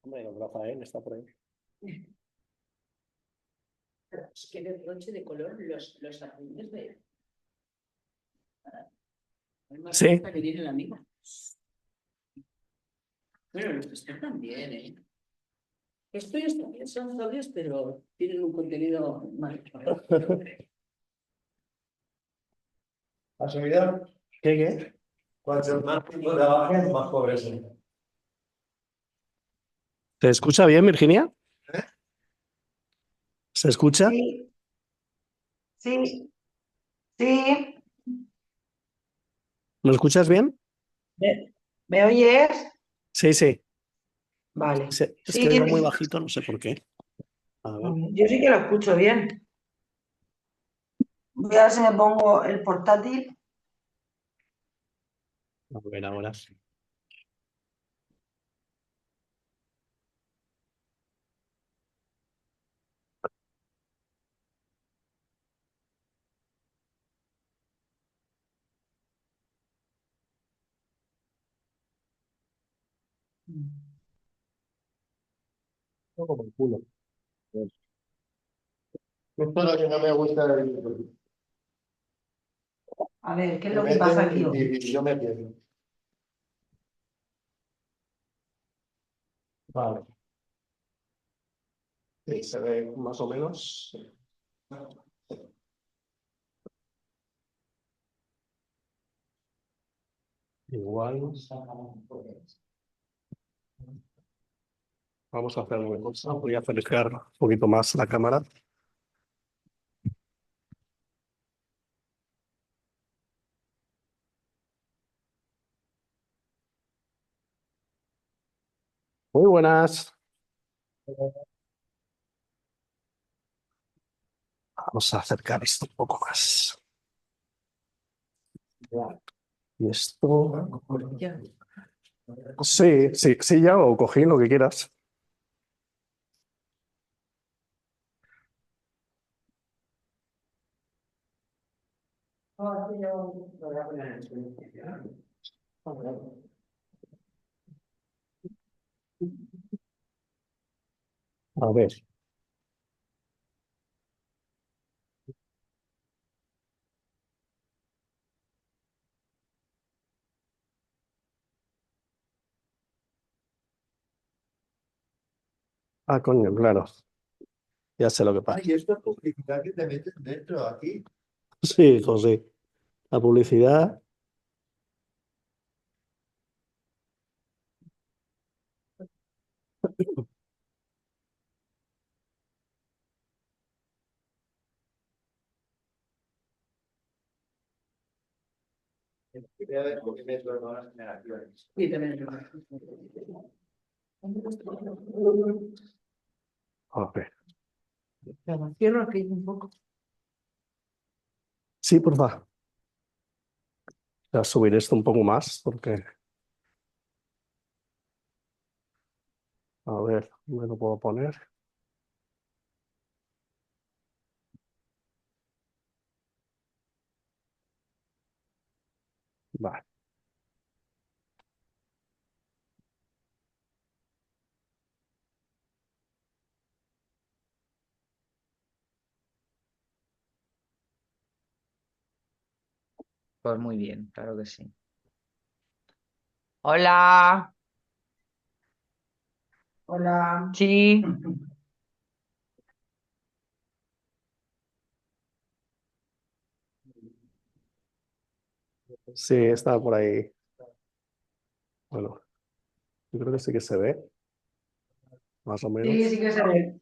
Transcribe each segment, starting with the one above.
Hombre, don Rafael está por ahí. Es que de broche de color los apuntes de... Sí. Que tiene el amigo. Bueno, los que también, ¿eh? Estos también son sobrios, pero tienen un contenido más. ¿Has oído? ¿Qué? Cuanto más tiempo trabajes, más pobre son. ¿Se escucha bien, Virginia? ¿Eh? ¿Se escucha? Sí, sí, sí. ¿Me escuchas bien? ¿Me oyes? Sí, sí. Vale. Es Sí, que oigo muy bajito, no sé por qué. A ver. yo sí que lo escucho bien. Voy a ver si me pongo el portátil. A ver ahora. Como el culo. Esto es lo que no me gusta del YouTube. A ver, ¿qué es Me lo que pasa meten aquí hoy? y yo me pierdo. Vale. Sí, se ve más o menos. Igual. Vamos a hacer una cosa. Voy a acercar un poquito más la cámara. Muy buenas. Vamos a acercar esto un poco más. Y esto. Sí, sí, sí, ya o cogí lo que quieras. A ver. Ah, coño, claro. Ya sé lo que pasa. Ay, esto es publicidad que te meten dentro aquí. Sí, José. La publicidad. Voy a ver por qué meto nuevas generaciones. Sí, también. A ver. Cierro aquí un poco. Sí, por favor. Voy a subir esto un poco más porque. A ver, ¿me lo puedo poner? Vale. Pues muy bien, claro que sí. Hola, Hola. sí, Sí, está por ahí. Bueno, yo creo que sí que se ve, más o menos. Sí, sí que se ve.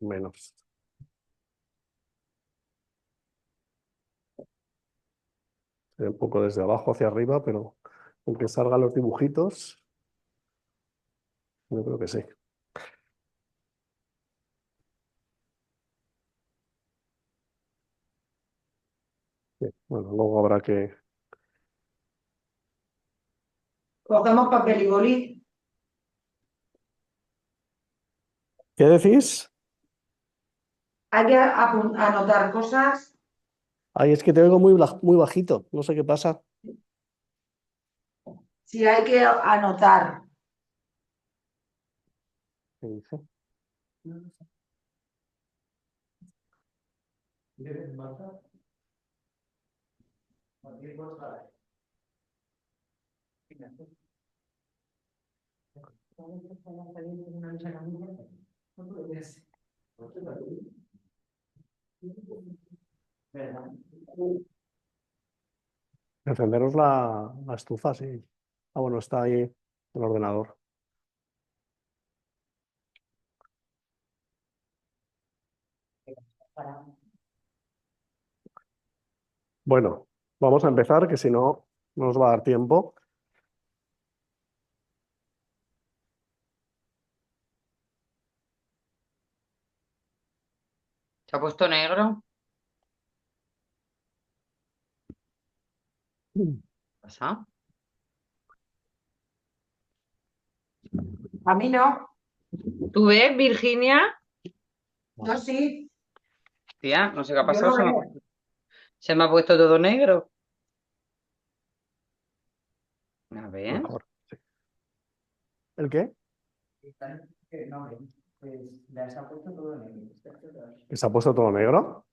Menos. Se ve un poco desde abajo hacia arriba, pero aunque salgan los dibujitos, yo creo que sí. Sí, bueno, luego habrá que. Cogemos papel y boli. ¿Qué decís? Hay que anotar cosas. Ay, es que te oigo muy bajito, no sé qué pasa. Sí, hay que anotar. ¿Qué dice? Encenderos la estufa, sí. Ah, bueno, está ahí el ordenador. Bueno, vamos a empezar, que si no, no nos va a dar tiempo. ¿Se ha puesto negro? ¿Qué pasa? A mí no. ¿Tú ves, Virginia? Yo sí. Tía, no sé qué ha Yo pasado. lo veo. Se me ha puesto todo negro. A ver. Mejor. Sí. ¿El qué? ¿Que se ha puesto todo negro?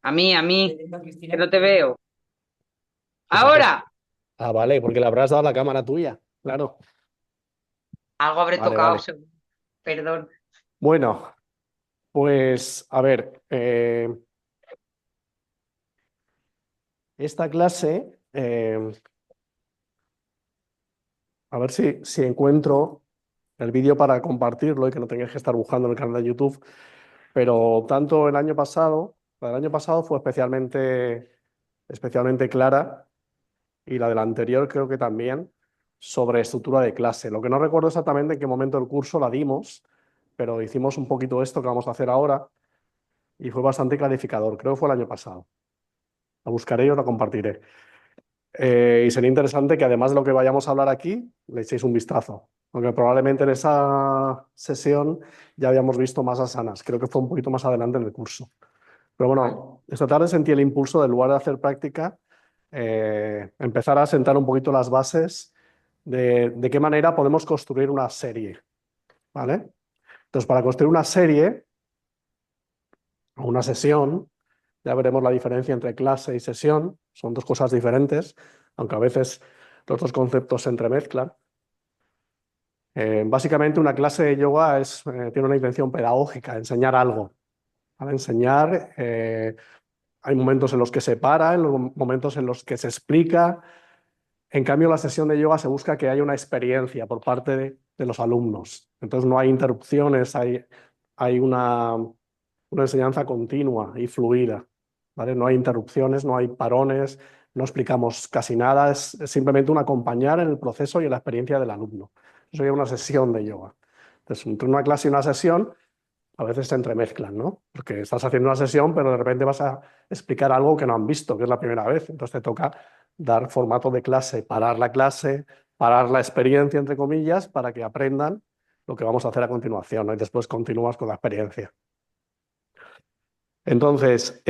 A mí, que no te veo. Que se ha puesto... ¡Ahora! Ah, vale, porque le habrás dado la cámara tuya. Claro. Algo habré Vale, tocado, vale. perdón. Bueno, pues a ver, esta clase, a ver si encuentro el vídeo para compartirlo y que no tengáis que estar buscando en el canal de YouTube, pero tanto el año pasado, la del año pasado fue especialmente clara y la del anterior creo que también sobre estructura de clase. Lo que no recuerdo exactamente en qué momento del curso la dimos, pero hicimos un poquito esto que vamos a hacer ahora y fue bastante clarificador, creo que fue el año pasado. La buscaré y os la compartiré. Y sería interesante que además de lo que vayamos a hablar aquí, le echéis un vistazo, porque probablemente en esa sesión ya habíamos visto más asanas, creo que fue un poquito más adelante en el curso. Pero bueno, esta tarde sentí el impulso, en lugar de hacer práctica, empezar a sentar un poquito las bases de qué manera podemos construir una serie, ¿vale? Entonces, para construir una serie o una sesión, ya veremos la diferencia entre clase y sesión, son dos cosas diferentes, aunque a veces los dos conceptos se entremezclan. Básicamente una clase de yoga tiene una intención pedagógica, enseñar algo. ¿Vale? Enseñar, hay momentos en los que se para, en los momentos en los que se explica. En cambio, la sesión de yoga se busca que haya una experiencia por parte de los alumnos. Entonces no hay interrupciones, hay una enseñanza continua y fluida. ¿Vale? No hay interrupciones, no hay parones, no explicamos casi nada, es simplemente un acompañar en el proceso y en la experiencia del alumno. Eso sería una sesión de yoga. Entonces, entre una clase y una sesión, a veces se entremezclan, ¿no? Porque estás haciendo una sesión, pero de repente vas a explicar algo que no han visto, que es la primera vez. Entonces te toca dar formato de clase, parar la experiencia, entre comillas, para que aprendan lo que vamos a hacer a continuación, ¿no? Y después continúas con la experiencia. Entonces,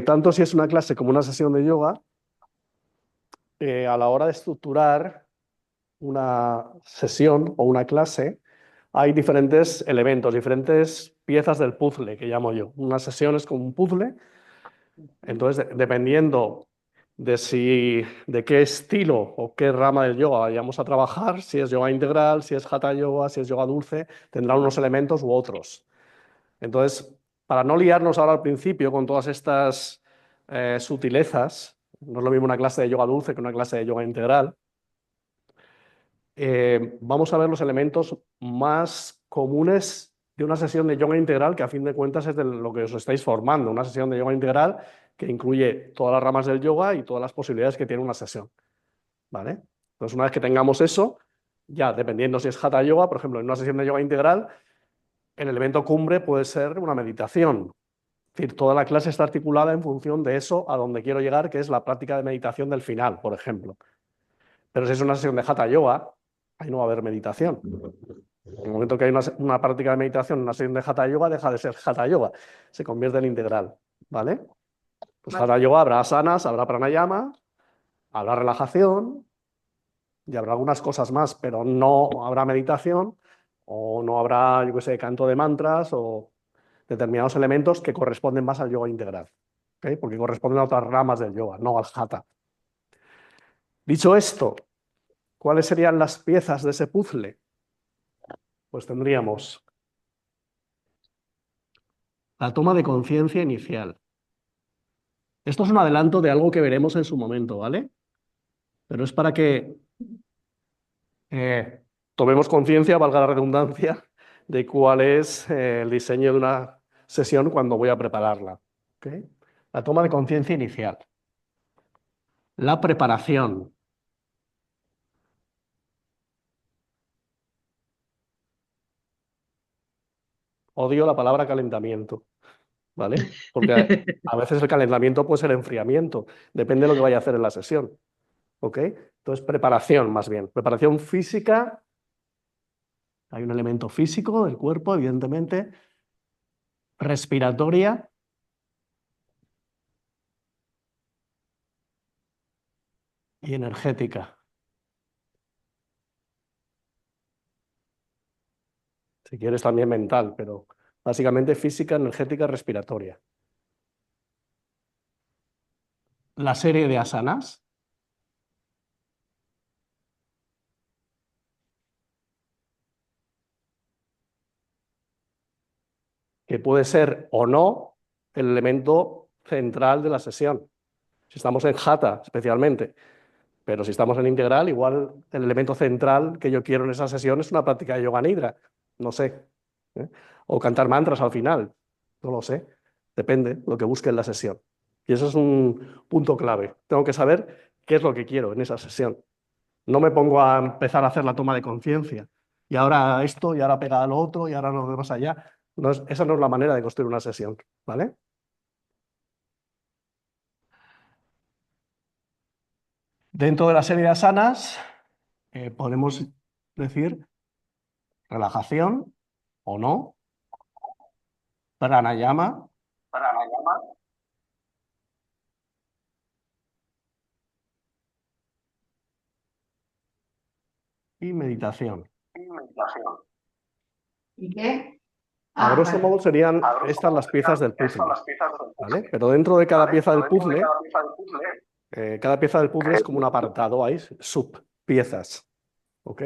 tanto si es una clase como una sesión de yoga, a la hora de estructurar una sesión o una clase, hay diferentes elementos, diferentes piezas del puzzle, que llamo yo. Una sesión es como un puzzle, entonces dependiendo de qué estilo o qué rama del yoga vayamos a trabajar, si es yoga integral, si es hatha yoga, si es yoga dulce, tendrá unos elementos u otros. Entonces, para no liarnos ahora al principio con todas estas sutilezas, no es lo mismo una clase de yoga dulce que una clase de yoga integral, vamos a ver los elementos más comunes de una sesión de yoga integral, que a fin de cuentas es de lo que os estáis formando, una sesión de yoga integral que incluye todas las ramas del yoga y todas las posibilidades que tiene una sesión. ¿Vale? Entonces, una vez que tengamos eso, ya dependiendo si es hatha yoga, por ejemplo, en una sesión de yoga integral, el elemento cumbre puede ser una meditación. Es decir, toda la clase está articulada en función de eso a donde quiero llegar, que es la práctica de meditación del final, por ejemplo. Pero si es una sesión de hatha yoga, ahí no va a haber meditación. En el momento que hay una práctica de meditación, una sesión de Hatha Yoga, deja de ser Hatha Yoga, se convierte en integral, ¿vale? Pues Vale. Hatha Yoga habrá asanas, habrá pranayama, habrá relajación y habrá algunas cosas más, pero no habrá meditación o no habrá, yo qué sé, canto de mantras o determinados elementos que corresponden más al yoga integral, ¿ok? Porque corresponden a otras ramas del yoga, no al Hatha. Dicho esto, ¿cuáles serían las piezas de ese puzzle? Pues tendríamos la toma de conciencia inicial. Esto es un adelanto de algo que veremos en su momento, ¿vale? Pero es para que tomemos conciencia, valga la redundancia, de cuál es el diseño de una sesión cuando voy a prepararla, ¿ok? La toma de conciencia inicial. La preparación. Odio la palabra calentamiento, ¿vale? Porque a veces el calentamiento puede ser enfriamiento, depende de lo que vaya a hacer en la sesión, ¿ok? Entonces, preparación más bien. Preparación física. Hay un elemento físico del cuerpo, evidentemente. Respiratoria. Y energética. Si quieres también mental, pero básicamente física, energética, respiratoria. La serie de asanas. Que puede ser o no el elemento central de la sesión. Si estamos en Hatha, especialmente. Pero si estamos en integral, igual el elemento central que yo quiero en esa sesión es una práctica de yoga nidra. No sé. ¿eh? O cantar mantras al final. No lo sé. Depende lo que busque en la sesión. Y eso es un punto clave. Tengo que saber qué es lo que quiero en esa sesión. No me pongo a empezar a hacer la toma de conciencia. Y ahora esto, y ahora pega a lo otro, y ahora lo demás allá. Esa no es la manera de construir una sesión. ¿Vale? Dentro de la serie de asanas, podemos decir relajación o no, pranayama y meditación. ¿Y qué? A grosso Vale. modo serían estas las piezas del puzzle, ¿vale? Pero dentro de cada pieza del puzzle, cada pieza del puzzle es como un apartado, hay subpiezas, ¿ok?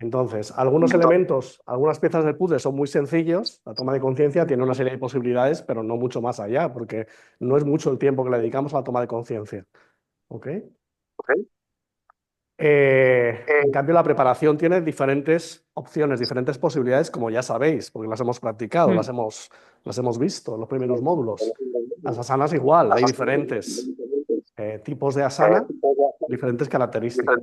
Entonces, algunos elementos, algunas piezas del puzzle son muy sencillos, la toma de conciencia tiene una serie de posibilidades, pero no mucho más allá, porque no es mucho el tiempo que le dedicamos a la toma de conciencia, ¿ok? En cambio, la preparación tiene diferentes opciones, diferentes posibilidades, como ya sabéis, porque las hemos practicado, las hemos visto en los primeros módulos. Las asanas igual, hay diferentes tipos de asana, diferentes características.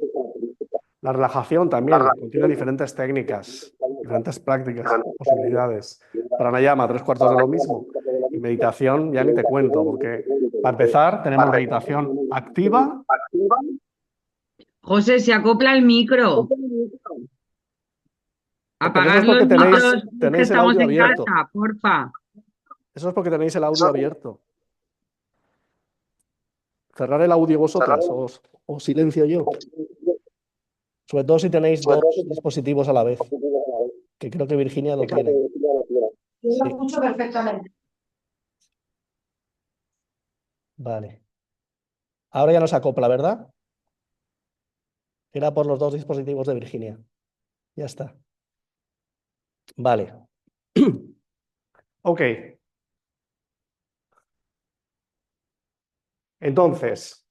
La relajación también contiene diferentes técnicas, diferentes prácticas, posibilidades. Pranayama, 3/4 de lo mismo. Y meditación, ya ni te cuento, porque para empezar tenemos meditación activa. José, se acopla el micro. Pero eso Apagar es porque los micros, es que tenéis el estamos audio en abierto. casa, porfa. Eso es porque tenéis el audio abierto. Cerrar el audio vosotras o silencio yo. Sobre todo si tenéis dos dispositivos a la vez, que creo que Virginia lo tiene. Yo Sí, lo escucho perfectamente. vale. Ahora ya no se acopla, ¿verdad? Era por los dos dispositivos de Virginia. Ya está. Vale. Ok. Entonces,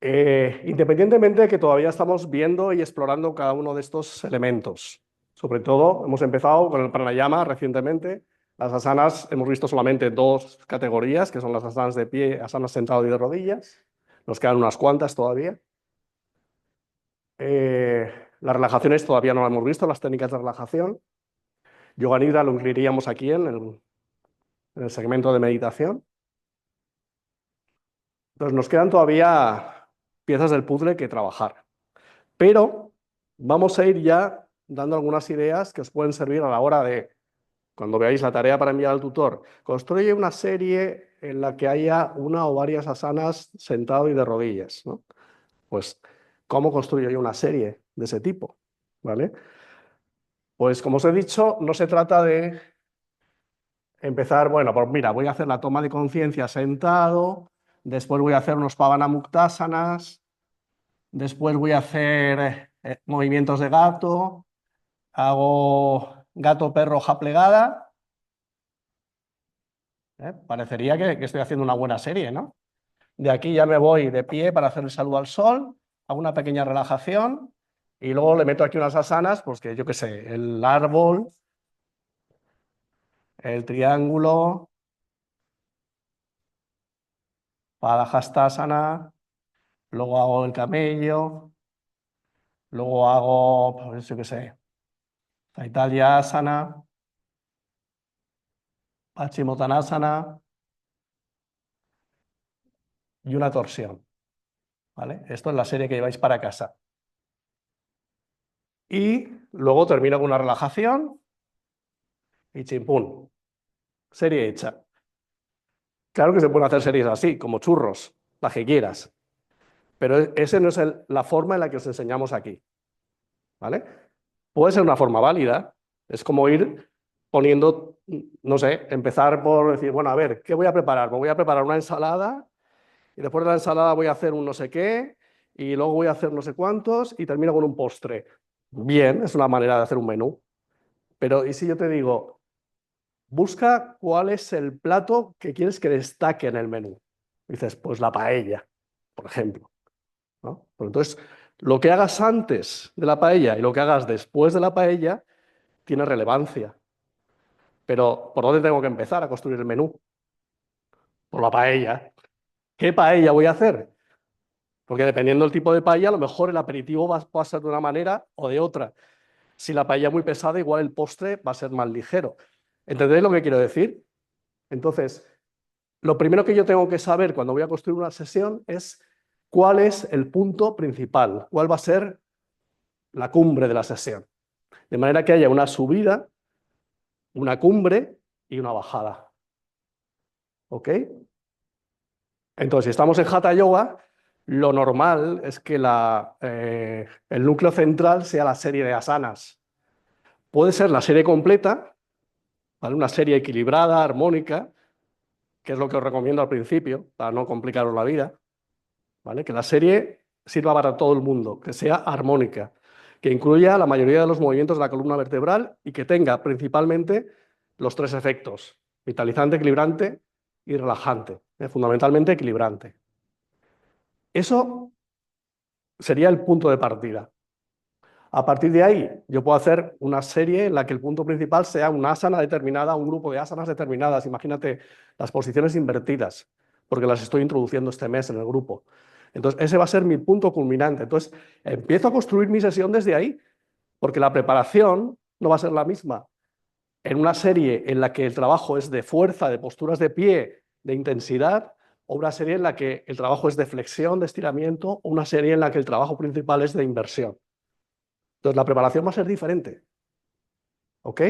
independientemente de que todavía estamos viendo y explorando cada uno de estos elementos, sobre todo hemos empezado con el pranayama recientemente. Las asanas hemos visto solamente dos categorías, que son las asanas de pie, asanas sentado y de rodillas. Nos quedan unas cuantas todavía. Las relajaciones todavía no las hemos visto, las técnicas de relajación. Yoga Nidra lo incluiríamos aquí en el segmento de meditación. Entonces nos quedan todavía piezas del puzzle que trabajar. Pero vamos a ir ya dando algunas ideas que os pueden servir a la hora de, cuando veáis la tarea para enviar al tutor, construye una serie en la que haya una o varias asanas sentado y de rodillas, ¿no? Pues, ¿cómo construyo yo una serie de ese tipo? ¿Vale? Pues, como os he dicho, no se trata de empezar, bueno, pues mira, voy a hacer la toma de conciencia sentado, después voy a hacer unos pavanamuktasanas, después voy a hacer movimientos de gato, hago gato-perro hoja plegada. Parecería que estoy haciendo una buena serie, ¿no? De aquí ya me voy de pie para hacer el saludo al sol, hago una pequeña relajación y luego le meto aquí unas asanas, pues que yo qué sé, el árbol, el triángulo, Padahastasana, luego hago el camello, luego hago, pues yo qué sé, Taitalyasana, Paschimottanasana y una torsión, ¿vale? Esto es la serie que lleváis para casa. Y luego termino con una relajación y chimpún, serie hecha. Claro que se pueden hacer series así, como churros, las que quieras, pero esa no es la forma en la que os enseñamos aquí, ¿vale? Puede ser una forma válida, es como ir poniendo, no sé, empezar por decir, bueno, a ver, ¿qué voy a preparar? Me voy a preparar una ensalada y después de la ensalada voy a hacer un no sé qué y luego voy a hacer no sé cuántos y termino con un postre. Bien, es una manera de hacer un menú, pero ¿y si yo te digo, busca cuál es el plato que quieres que destaque en el menú? Dices, pues la paella, por ejemplo, ¿no? Pues entonces, lo que hagas antes de la paella y lo que hagas después de la paella tiene relevancia. Pero, ¿por dónde tengo que empezar a construir el menú? Por la paella. ¿Qué paella voy a hacer? Porque dependiendo del tipo de paella, a lo mejor el aperitivo va a ser de una manera o de otra. Si la paella es muy pesada, igual el postre va a ser más ligero. ¿Entendéis lo que quiero decir? Entonces, lo primero que yo tengo que saber cuando voy a construir una sesión es cuál es el punto principal, cuál va a ser la cumbre de la sesión. De manera que haya una subida, una cumbre y una bajada. ¿Ok? Entonces, si estamos en Hatha Yoga, lo normal es que el núcleo central sea la serie de asanas. Puede ser la serie completa, ¿vale? Una serie equilibrada, armónica, que es lo que os recomiendo al principio, para no complicaros la vida, ¿vale? Que la serie sirva para todo el mundo, que sea armónica, que incluya la mayoría de los movimientos de la columna vertebral y que tenga principalmente los tres efectos: vitalizante, equilibrante y relajante, fundamentalmente equilibrante. Eso sería el punto de partida. A partir de ahí, yo puedo hacer una serie en la que el punto principal sea una asana determinada, un grupo de asanas determinadas. Imagínate las posiciones invertidas, porque las estoy introduciendo este mes en el grupo. Entonces, ese va a ser mi punto culminante. Entonces, empiezo a construir mi sesión desde ahí, porque la preparación no va a ser la misma en una serie en la que el trabajo es de fuerza, de posturas de pie, de intensidad, o una serie en la que el trabajo es de flexión, de estiramiento, o una serie en la que el trabajo principal es de inversión. Entonces, la preparación va a ser diferente. ¿Ok?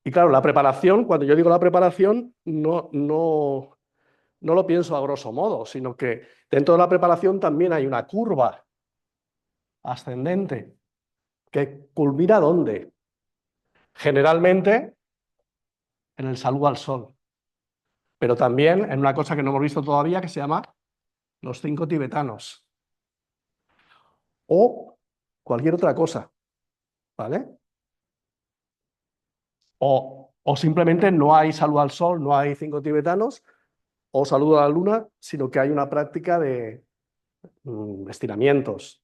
Y claro, la preparación, cuando yo digo la preparación, no lo pienso a grosso modo, sino que dentro de la preparación también hay una curva ascendente que culmina ¿dónde? Generalmente en el saludo al sol, pero también en una cosa que no hemos visto todavía que se llama los 5 tibetanos o cualquier otra cosa, ¿vale? O simplemente no hay saludo al sol, no hay 5 tibetanos o saludo a la luna, sino que hay una práctica de estiramientos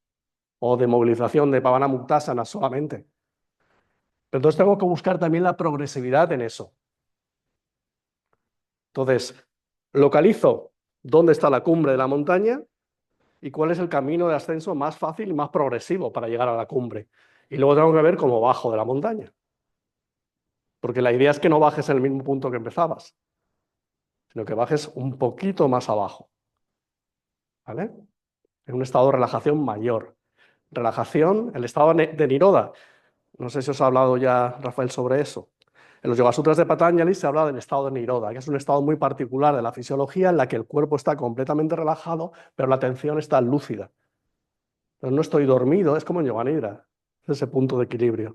o de movilización de Pavanamuktasana solamente. Pero entonces tengo que buscar también la progresividad en eso. Entonces, localizo dónde está la cumbre de la montaña y cuál es el camino de ascenso más fácil y más progresivo para llegar a la cumbre. Y luego tengo que ver cómo bajo de la montaña. Porque la idea es que no bajes en el mismo punto que empezabas, sino que bajes un poquito más abajo. ¿Vale? en un estado de relajación mayor. Relajación, el estado de Niroda. No sé si os ha hablado ya Rafael sobre eso. En los Yoga Sutras de Patanjali se habla del estado de Niroda, que es un estado muy particular de la fisiología en la que el cuerpo está completamente relajado, pero la atención está lúcida. Entonces no estoy dormido, es como en Yoga Nidra, es ese punto de equilibrio.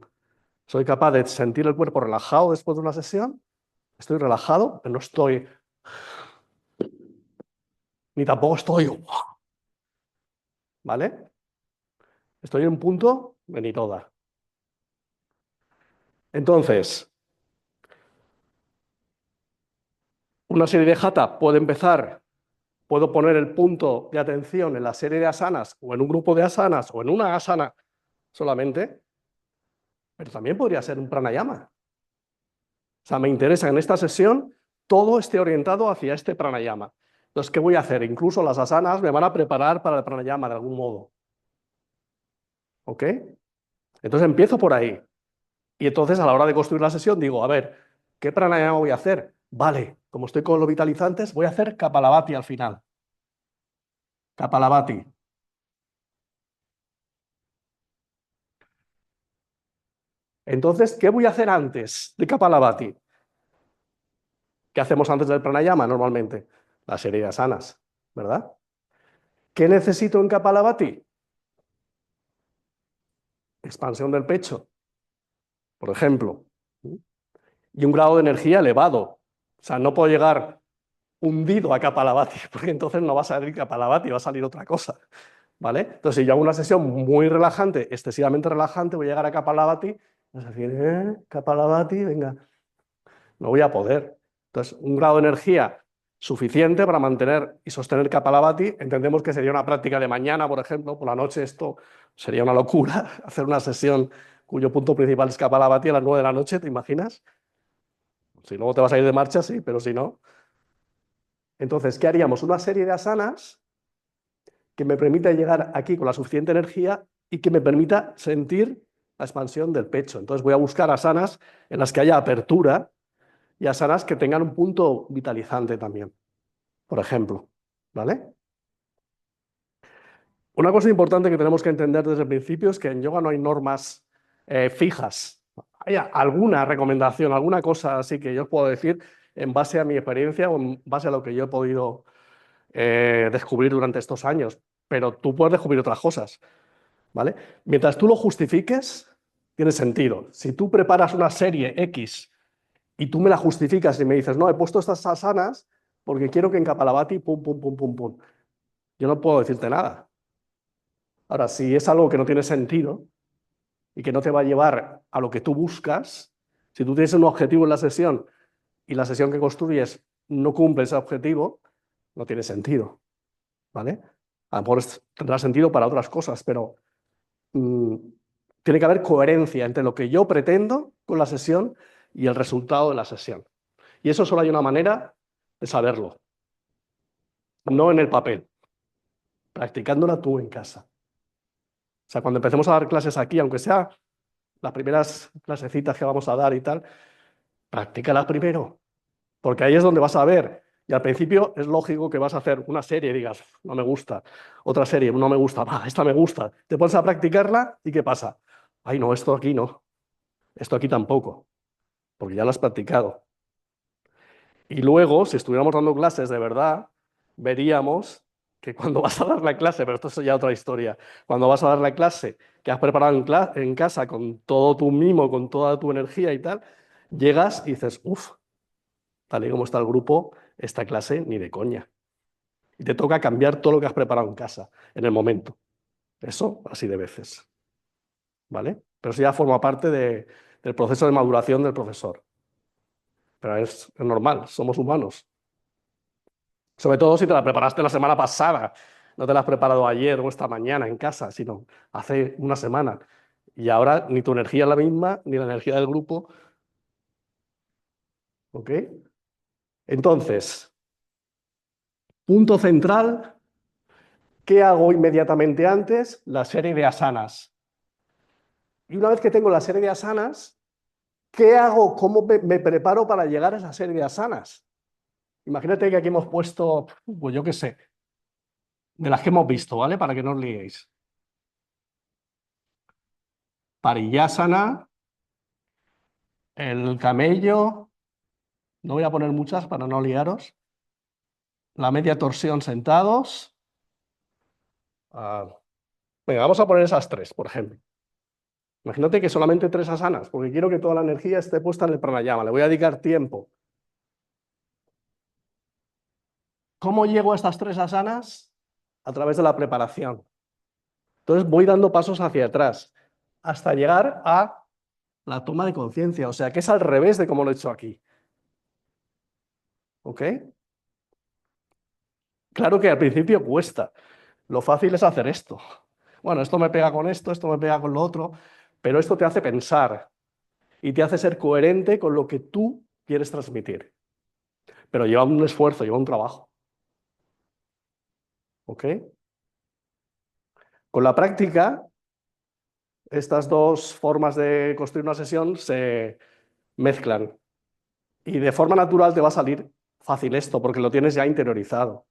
Soy capaz de sentir el cuerpo relajado después de una sesión, estoy relajado, pero no estoy, ni tampoco estoy, ¿vale? Estoy en un punto de Niroda. Entonces, una serie de hatha puede empezar, puedo poner el punto de atención en la serie de asanas, o en un grupo de asanas, o en una asana solamente, pero también podría ser un pranayama. O sea, me interesa que en esta sesión todo esté orientado hacia este pranayama. Entonces, ¿qué voy a hacer? Incluso las asanas me van a preparar para el pranayama de algún modo. ¿Ok? Entonces empiezo por ahí. Y entonces a la hora de construir la sesión digo, a ver, ¿qué pranayama voy a hacer? Vale, como estoy con los vitalizantes, voy a hacer Kapalabhati al final. Kapalabhati. Entonces, ¿qué voy a hacer antes de Kapalabhati? ¿Qué hacemos antes del pranayama normalmente? La serie de asanas, ¿verdad? ¿Qué necesito en Kapalabhati? Expansión del pecho, por ejemplo. Y un grado de energía elevado. O sea, no puedo llegar hundido a Kapalabhati, porque entonces no va a salir Kapalabhati, va a salir otra cosa. ¿Vale? Entonces, si yo hago una sesión muy relajante, excesivamente relajante, voy a llegar a Kapalabhati, es decir, Kapalabhati, venga, no voy a poder. Entonces, un grado de energía suficiente para mantener y sostener Kapalabhati, entendemos que sería una práctica de mañana, por ejemplo, por la noche esto sería una locura, hacer una sesión cuyo punto principal es Kapalabhati a las 9 de la noche, ¿te imaginas? Si luego te vas a ir de marcha, sí, pero si no. Entonces, ¿qué haríamos? Una serie de asanas que me permita llegar aquí con la suficiente energía y que me permita sentir la expansión del pecho. Entonces voy a buscar asanas en las que haya apertura y asanas que tengan un punto vitalizante también, por ejemplo. ¿Vale? Una cosa importante que tenemos que entender desde el principio es que en yoga no hay normas fijas. Hay alguna recomendación, alguna cosa así que yo os puedo decir en base a mi experiencia o en base a lo que yo he podido descubrir durante estos años, pero tú puedes descubrir otras cosas. ¿Vale? Mientras tú lo justifiques, tiene sentido. Si tú preparas una serie X y tú me la justificas y me dices, no, he puesto estas asanas porque quiero que en Kapalabhati, pum, pum, pum, pum, pum. Yo no puedo decirte nada. Ahora, si es algo que no tiene sentido y que no te va a llevar a lo que tú buscas, si tú tienes un objetivo en la sesión y la sesión que construyes no cumple ese objetivo, no tiene sentido. ¿Vale? A lo mejor tendrá sentido para otras cosas, pero tiene que haber coherencia entre lo que yo pretendo con la sesión y el resultado de la sesión. Y eso solo hay una manera de saberlo, no en el papel, practicándola tú en casa. O sea, cuando empecemos a dar clases aquí, aunque sea las primeras clasecitas que vamos a dar y tal, practícalas primero, porque ahí es donde vas a ver. Y al principio es lógico que vas a hacer una serie y digas, no me gusta, otra serie, no me gusta, esta me gusta. Te pones a practicarla y ¿qué pasa? Ay, no, esto aquí no, esto aquí tampoco, porque ya lo has practicado. Y luego, si estuviéramos dando clases de verdad, veríamos que cuando vas a dar la clase, pero esto es ya otra historia, cuando vas a dar la clase que has preparado en casa con todo tu mimo, con toda tu energía y tal, llegas y dices, uff, tal y como está el grupo, esta clase ni de coña. Y te toca cambiar todo lo que has preparado en casa, en el momento. Eso así de veces. ¿Vale? Pero eso ya forma parte del proceso de maduración del profesor. Pero es normal, somos humanos. Sobre todo si te la preparaste la semana pasada, no te la has preparado ayer o esta mañana en casa, sino hace una semana. Y ahora ni tu energía es la misma, ni la energía del grupo. ¿Ok? Entonces, punto central, ¿qué hago inmediatamente antes? La serie de asanas. Y una vez que tengo la serie de asanas, ¿qué hago? ¿Cómo me preparo para llegar a esa serie de asanas? Imagínate que aquí hemos puesto, pues yo qué sé, de las que hemos visto, ¿vale? Para que no os liéis. Pariyasana, el camello, no voy a poner muchas para no liaros. La media torsión sentados. Venga, vamos a poner esas tres, por ejemplo. Imagínate que solamente 3 asanas, porque quiero que toda la energía esté puesta en el pranayama. Le voy a dedicar tiempo. ¿Cómo llego a estas 3 asanas? A través de la preparación. Entonces voy dando pasos hacia atrás hasta llegar a la toma de conciencia, o sea que es al revés de como lo he hecho aquí. ¿Ok? Claro que al principio cuesta. Lo fácil es hacer esto. Bueno, esto me pega con esto me pega con lo otro, pero esto te hace pensar y te hace ser coherente con lo que tú quieres transmitir. Pero lleva un esfuerzo, lleva un trabajo. ¿Ok? Con la práctica, estas dos formas de construir una sesión se mezclan y de forma natural te va a salir fácil esto porque lo tienes ya interiorizado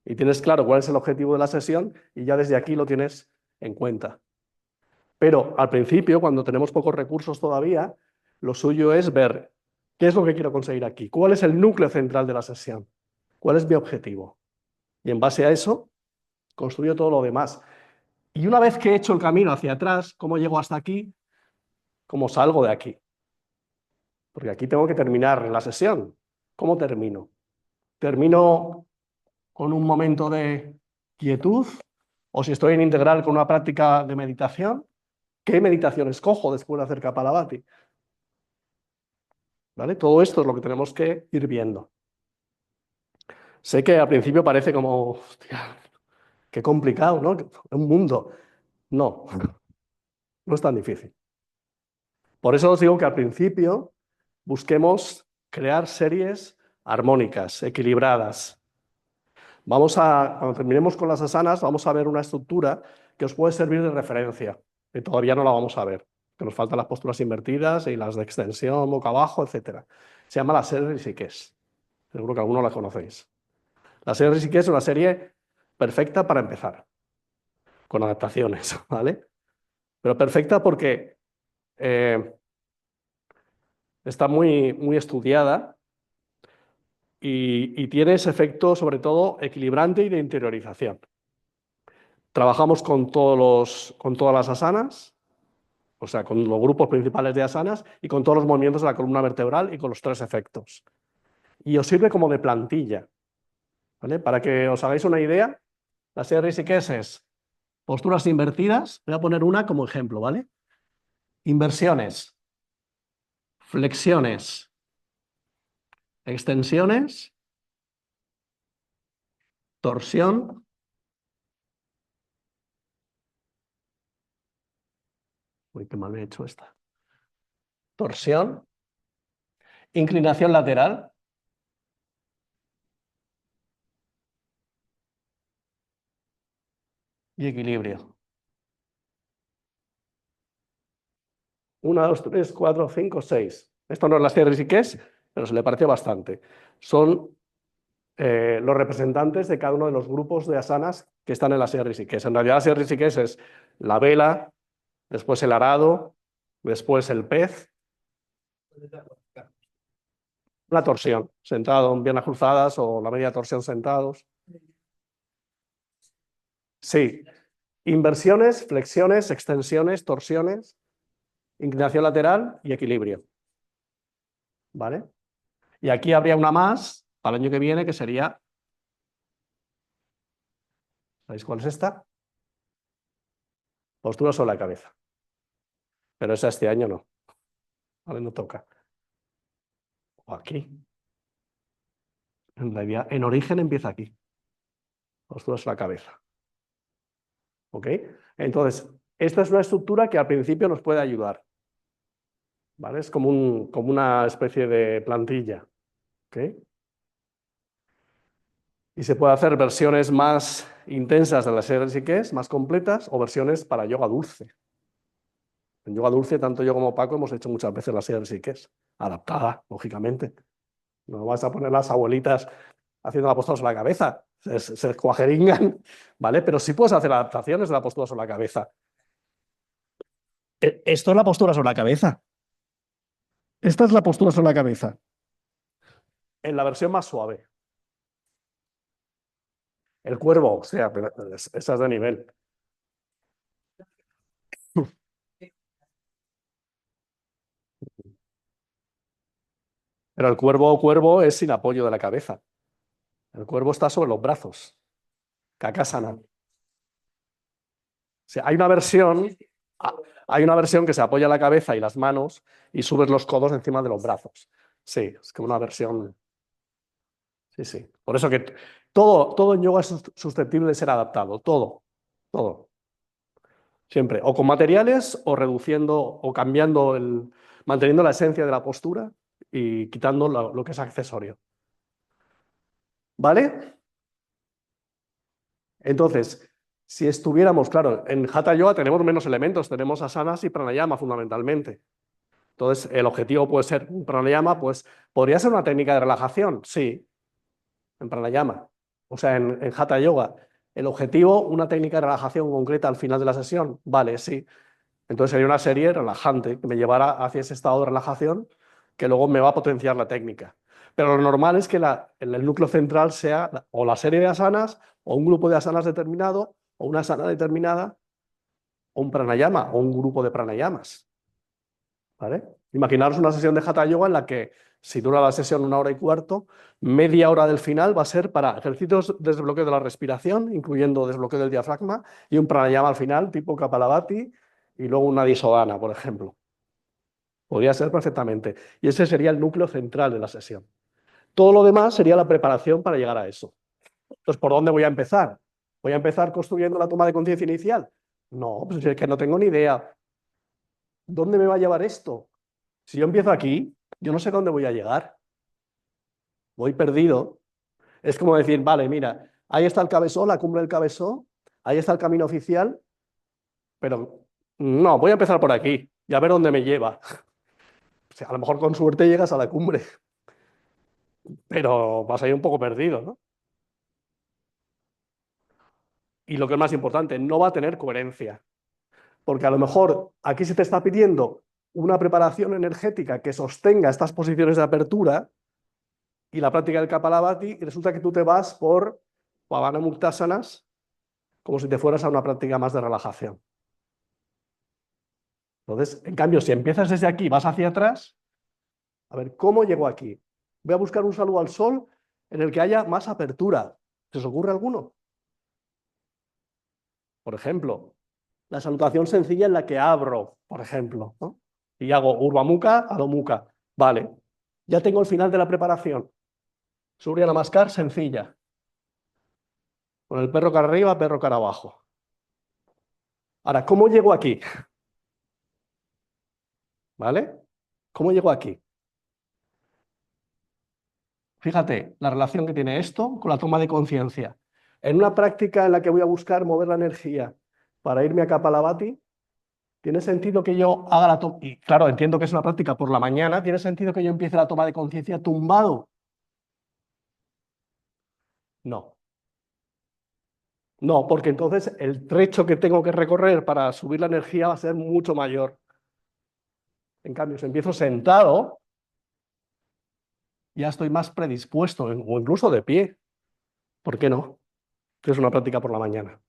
y tienes claro cuál es el objetivo de la sesión y ya desde aquí lo tienes en cuenta. Pero al principio, cuando tenemos pocos recursos todavía, lo suyo es ver qué es lo que quiero conseguir aquí, cuál es el núcleo central de la sesión, cuál es mi objetivo. Y en base a eso, construyo todo lo demás. Y una vez que he hecho el camino hacia atrás, ¿cómo llego hasta aquí? ¿Cómo salgo de aquí? Porque aquí tengo que terminar la sesión. ¿Cómo termino? ¿Termino con un momento de quietud? ¿O si estoy en integral con una práctica de meditación? ¿Qué meditación escojo después de hacer Kapalabhati? ¿Vale? Todo esto es lo que tenemos que ir viendo. Sé que al principio parece como, hostia, qué complicado, ¿no? Un mundo. No, no es tan difícil. Por eso os digo que al principio busquemos crear series armónicas, equilibradas. Cuando terminemos con las asanas, vamos a ver una estructura que os puede servir de referencia, que todavía no la vamos a ver, que nos faltan las posturas invertidas y las de extensión, boca abajo, etc. Se llama la serie Rishikesh. Seguro que algunos la conocéis. La serie Rishikesh es una serie perfecta para empezar, con adaptaciones, ¿vale? Pero perfecta porque está muy estudiada y tiene ese efecto, sobre todo, equilibrante y de interiorización. Trabajamos con todas las asanas, o sea, con los grupos principales de asanas y con todos los movimientos de la columna vertebral y con los 3 efectos. Y os sirve como de plantilla, ¿vale? Para que os hagáis una idea, la serie Rishikesh es posturas invertidas. Voy a poner una como ejemplo, ¿vale? Inversiones, flexiones, extensiones, torsión, uy, qué mal he hecho esta, torsión, inclinación lateral, y equilibrio. 1, 2, 3, 4, 5, 6. Esto no es la serie Rishikesh, pero se le pareció bastante. Son los representantes de cada uno de los grupos de asanas que están en la serie Rishikesh. En realidad la serie Rishikesh es la vela, después el arado, después el pez, la torsión, sentado en piernas cruzadas o la media torsión sentados. Sí, inversiones, flexiones, extensiones, torsiones, inclinación lateral y equilibrio. ¿Vale? Y aquí habría una más para el año que viene que sería, ¿sabéis cuál es esta? Postura sobre la cabeza. Pero esa este año no. ¿Vale? No toca. O aquí. En realidad, en origen empieza aquí. Postura sobre la cabeza. ¿Ok? Entonces, esta es una estructura que al principio nos puede ayudar. ¿Vale? Es como una especie de plantilla. ¿Ok? Y se puede hacer versiones más intensas de la serie Rishikesh, más completas, o versiones para yoga dulce. En yoga dulce, tanto yo como Paco hemos hecho muchas veces la serie Rishikesh, adaptada, lógicamente. No vas a poner las abuelitas haciendo la postura sobre la cabeza. se descuajeringan, ¿vale? Pero sí puedes hacer adaptaciones de la postura sobre la cabeza. Esto es la postura sobre la cabeza. Esta es la postura sobre la cabeza. En la versión más suave. El cuervo, o sea, esa es de nivel. Pero el cuervo es sin apoyo de la cabeza. El cuervo está sobre los brazos. Kakasana. O sea, hay una versión que se apoya la cabeza y las manos y subes los codos encima de los brazos. Sí, es como una versión. Sí, sí. Por eso que todo en yoga es susceptible de ser adaptado. Todo. Siempre. O con materiales o reduciendo o cambiando manteniendo la esencia de la postura y quitando lo que es accesorio. ¿Vale? Entonces, si estuviéramos, claro, en Hatha Yoga tenemos menos elementos, tenemos asanas y pranayama fundamentalmente. Entonces, el objetivo puede ser un pranayama, pues, ¿podría ser una técnica de relajación? Sí, en pranayama. O sea, en Hatha Yoga, el objetivo, una técnica de relajación concreta al final de la sesión, vale, sí. Entonces sería una serie relajante que me llevara hacia ese estado de relajación que luego me va a potenciar la técnica. Pero lo normal es que el núcleo central sea o la serie de asanas, o un grupo de asanas determinado, o una asana determinada, o un pranayama, o un grupo de pranayamas. ¿Vale? Imaginaros una sesión de Hatha Yoga en la que, si dura la sesión 1 hora y cuarto, media hora del final va a ser para ejercicios de desbloqueo de la respiración, incluyendo desbloqueo del diafragma, y un pranayama al final, tipo Kapalabhati, y luego una Disodhana, por ejemplo. Podría ser perfectamente. Y ese sería el núcleo central de la sesión. Todo lo demás sería la preparación para llegar a eso. Entonces, ¿por dónde voy a empezar? ¿Voy a empezar construyendo la toma de conciencia inicial? No, pues es que no tengo ni idea. ¿Dónde me va a llevar esto? Si yo empiezo aquí, yo no sé dónde voy a llegar. Voy perdido. Es como decir, vale, mira, ahí está el Cabesó, la cumbre del Cabesó, ahí está el camino oficial, pero no, voy a empezar por aquí y a ver dónde me lleva. O sea, a lo mejor con suerte llegas a la cumbre, pero vas a ir un poco perdido, ¿no? Y lo que es más importante, no va a tener coherencia, porque a lo mejor aquí se te está pidiendo una preparación energética que sostenga estas posiciones de apertura y la práctica del Kapalabhati, y resulta que tú te vas por Pavana Muktasanas como si te fueras a una práctica más de relajación. Entonces, en cambio, si empiezas desde aquí, vas hacia atrás, a ver, ¿cómo llego aquí? Voy a buscar un saludo al sol en el que haya más apertura. ¿Se os ocurre alguno? Por ejemplo, la salutación sencilla en la que abro, por ejemplo, ¿no? Y hago Urdhva Mukha, Adho Mukha. Vale, ya tengo el final de la preparación. Surya Namaskar sencilla. Con el perro cara arriba, perro cara abajo. Ahora, ¿cómo llego aquí? ¿Vale? ¿Cómo llego aquí? Fíjate la relación que tiene esto con la toma de conciencia. En una práctica en la que voy a buscar mover la energía para irme a Kapalabhati, ¿tiene sentido que yo haga la toma? Y claro, entiendo que es una práctica por la mañana. ¿Tiene sentido que yo empiece la toma de conciencia tumbado? No. No, porque entonces el trecho que tengo que recorrer para subir la energía va a ser mucho mayor. En cambio, si empiezo sentado, ya estoy más predispuesto, o incluso de pie. ¿Por qué no? Es una práctica por la mañana.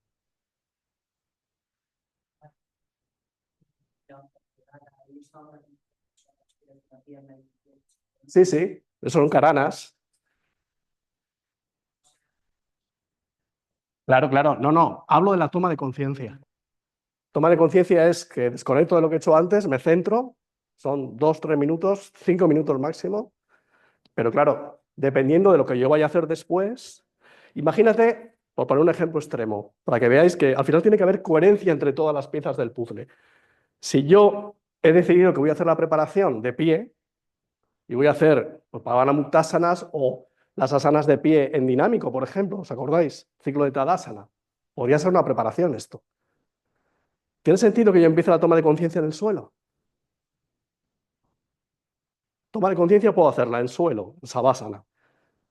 Sí, sí, son karanas. Claro, claro. No, no, hablo de la toma de conciencia. Toma de conciencia es que desconecto de lo que he hecho antes, me centro, son 2, 3 minutos, 5 minutos máximo, pero claro, dependiendo de lo que yo vaya a hacer después, imagínate, por poner un ejemplo extremo, para que veáis que al final tiene que haber coherencia entre todas las piezas del puzzle. Si yo he decidido que voy a hacer la preparación de pie y voy a hacer pues, Pavana Muktasanas o las asanas de pie en dinámico, por ejemplo, ¿os acordáis? Ciclo de Tadasana. Podría ser una preparación esto. ¿Tiene sentido que yo empiece la toma de conciencia en el suelo? Toma de conciencia puedo hacerla en suelo, en Savasana,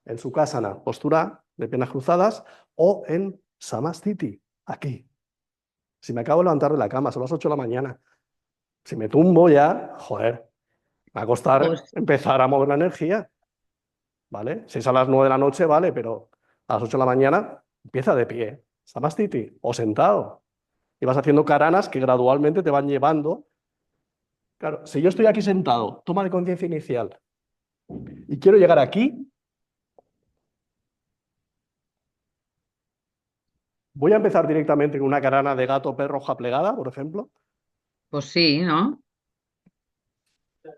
en Sukhasana, postura de piernas cruzadas, o en Samastiti, aquí. Si me acabo de levantar de la cama, son las 8 de la mañana. Si me tumbo ya, joder, me va a costar Pues, empezar a mover la energía, ¿vale? Si es a las 9 de la noche, vale, pero a las 8 de la mañana empieza de pie, Samastiti, o sentado. Y vas haciendo caranas que gradualmente te van llevando. Claro, si yo estoy aquí sentado, toma de conciencia inicial, y quiero llegar aquí, voy a empezar directamente con una carana de gato, perro, hoja plegada, por ejemplo. pues sí, ¿no?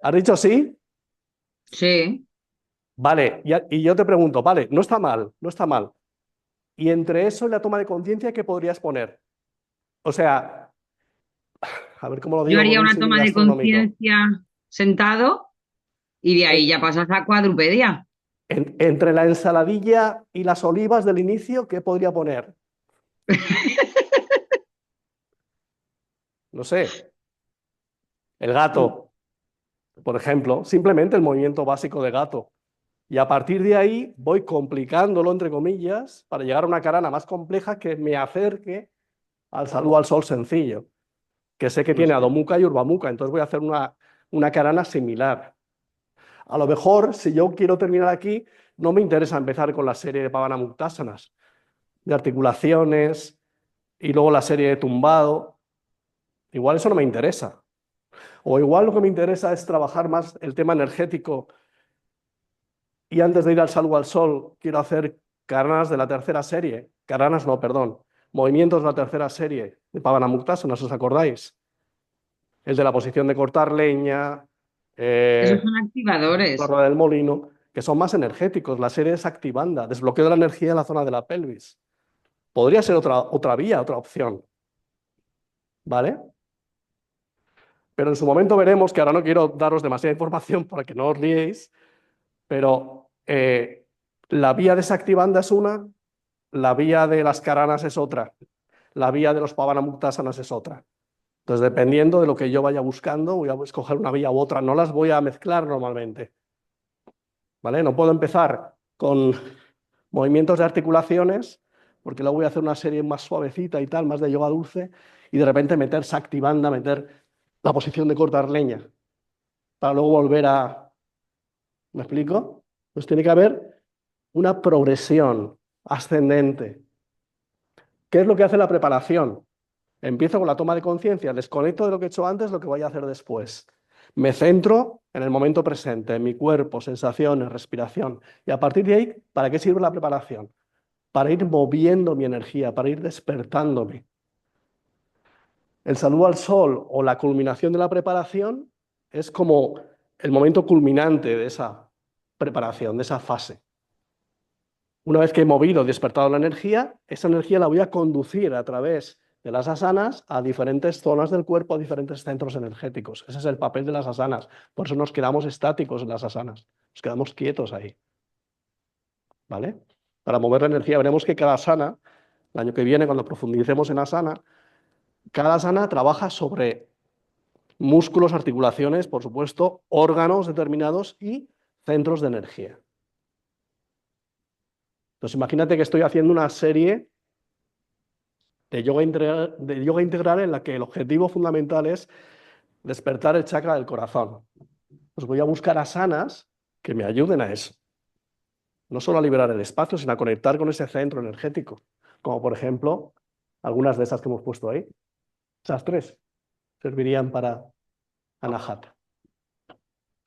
¿Has dicho sí? Sí. Vale, y yo te pregunto, vale, no está mal, no está mal. Y entre eso y la toma de conciencia, ¿qué podrías poner? O sea, a ver cómo lo Yo digo con haría un una símil toma de gastronómico. conciencia sentado y de ahí En- ya pasas a cuadrupedia. entre la ensaladilla y las olivas del inicio, ¿qué podría poner? No sé, el gato, por ejemplo, simplemente el movimiento básico de gato. Y a partir de ahí voy complicándolo, entre comillas, para llegar a una carana más compleja que me acerque al saludo al sol sencillo, que sé que tiene Pues, Adho Mukha y Urva Mukha, entonces voy a hacer una carana similar. A lo mejor, si yo quiero terminar aquí, no me interesa empezar con la serie de Pavana Muktasanas, de articulaciones, y luego la serie de tumbado. Igual eso no me interesa. O igual lo que me interesa es trabajar más el tema energético y antes de ir al saludo al sol quiero hacer caranas de la tercera serie. Caranas no, perdón. Movimientos de la tercera serie de Pavana Muktasanas, ¿os acordáis? El de la posición de cortar leña, esos la son activadores. rueda del molino, que son más energéticos. La serie es activanda, desbloqueo de la energía en la zona de la pelvis. Podría ser otra vía, otra opción, ¿vale? Pero en su momento veremos, que ahora no quiero daros demasiada información para que no os liéis, pero la vía desactivanda es una, la vía de las caranas es otra, la vía de los Pavana Muktasanas es otra. Entonces, dependiendo de lo que yo vaya buscando, voy a escoger una vía u otra, no las voy a mezclar normalmente, ¿vale? No puedo empezar con movimientos de articulaciones, porque luego voy a hacer una serie más suavecita y tal, más de yoga dulce, y de repente meter Shaktivanda, meter la posición de cortar leña, para luego volver a... ¿Me explico? Pues tiene que haber una progresión ascendente. ¿Qué es lo que hace la preparación? Empiezo con la toma de conciencia, desconecto de lo que he hecho antes, lo que voy a hacer después. Me centro en el momento presente, en mi cuerpo, sensaciones, respiración. Y a partir de ahí, ¿para qué sirve la preparación? Para ir moviendo mi energía, para ir despertándome. El saludo al sol o la culminación de la preparación es como el momento culminante de esa preparación, de esa fase. Una vez que he movido, despertado la energía, esa energía la voy a conducir a través de las asanas a diferentes zonas del cuerpo, a diferentes centros energéticos. Ese es el papel de las asanas. Por eso nos quedamos estáticos en las asanas. Nos quedamos quietos ahí. ¿Vale? Para mover la energía, veremos que cada asana, el año que viene, cuando profundicemos en asana, cada asana trabaja sobre músculos, articulaciones, por supuesto, órganos determinados y centros de energía. Entonces, imagínate que estoy haciendo una serie de yoga integral en la que el objetivo fundamental es despertar el chakra del corazón. Pues voy a buscar asanas que me ayuden a eso. No solo a liberar el espacio, sino a conectar con ese centro energético. Como por ejemplo, algunas de esas que hemos puesto ahí. Esas tres servirían para Anahata,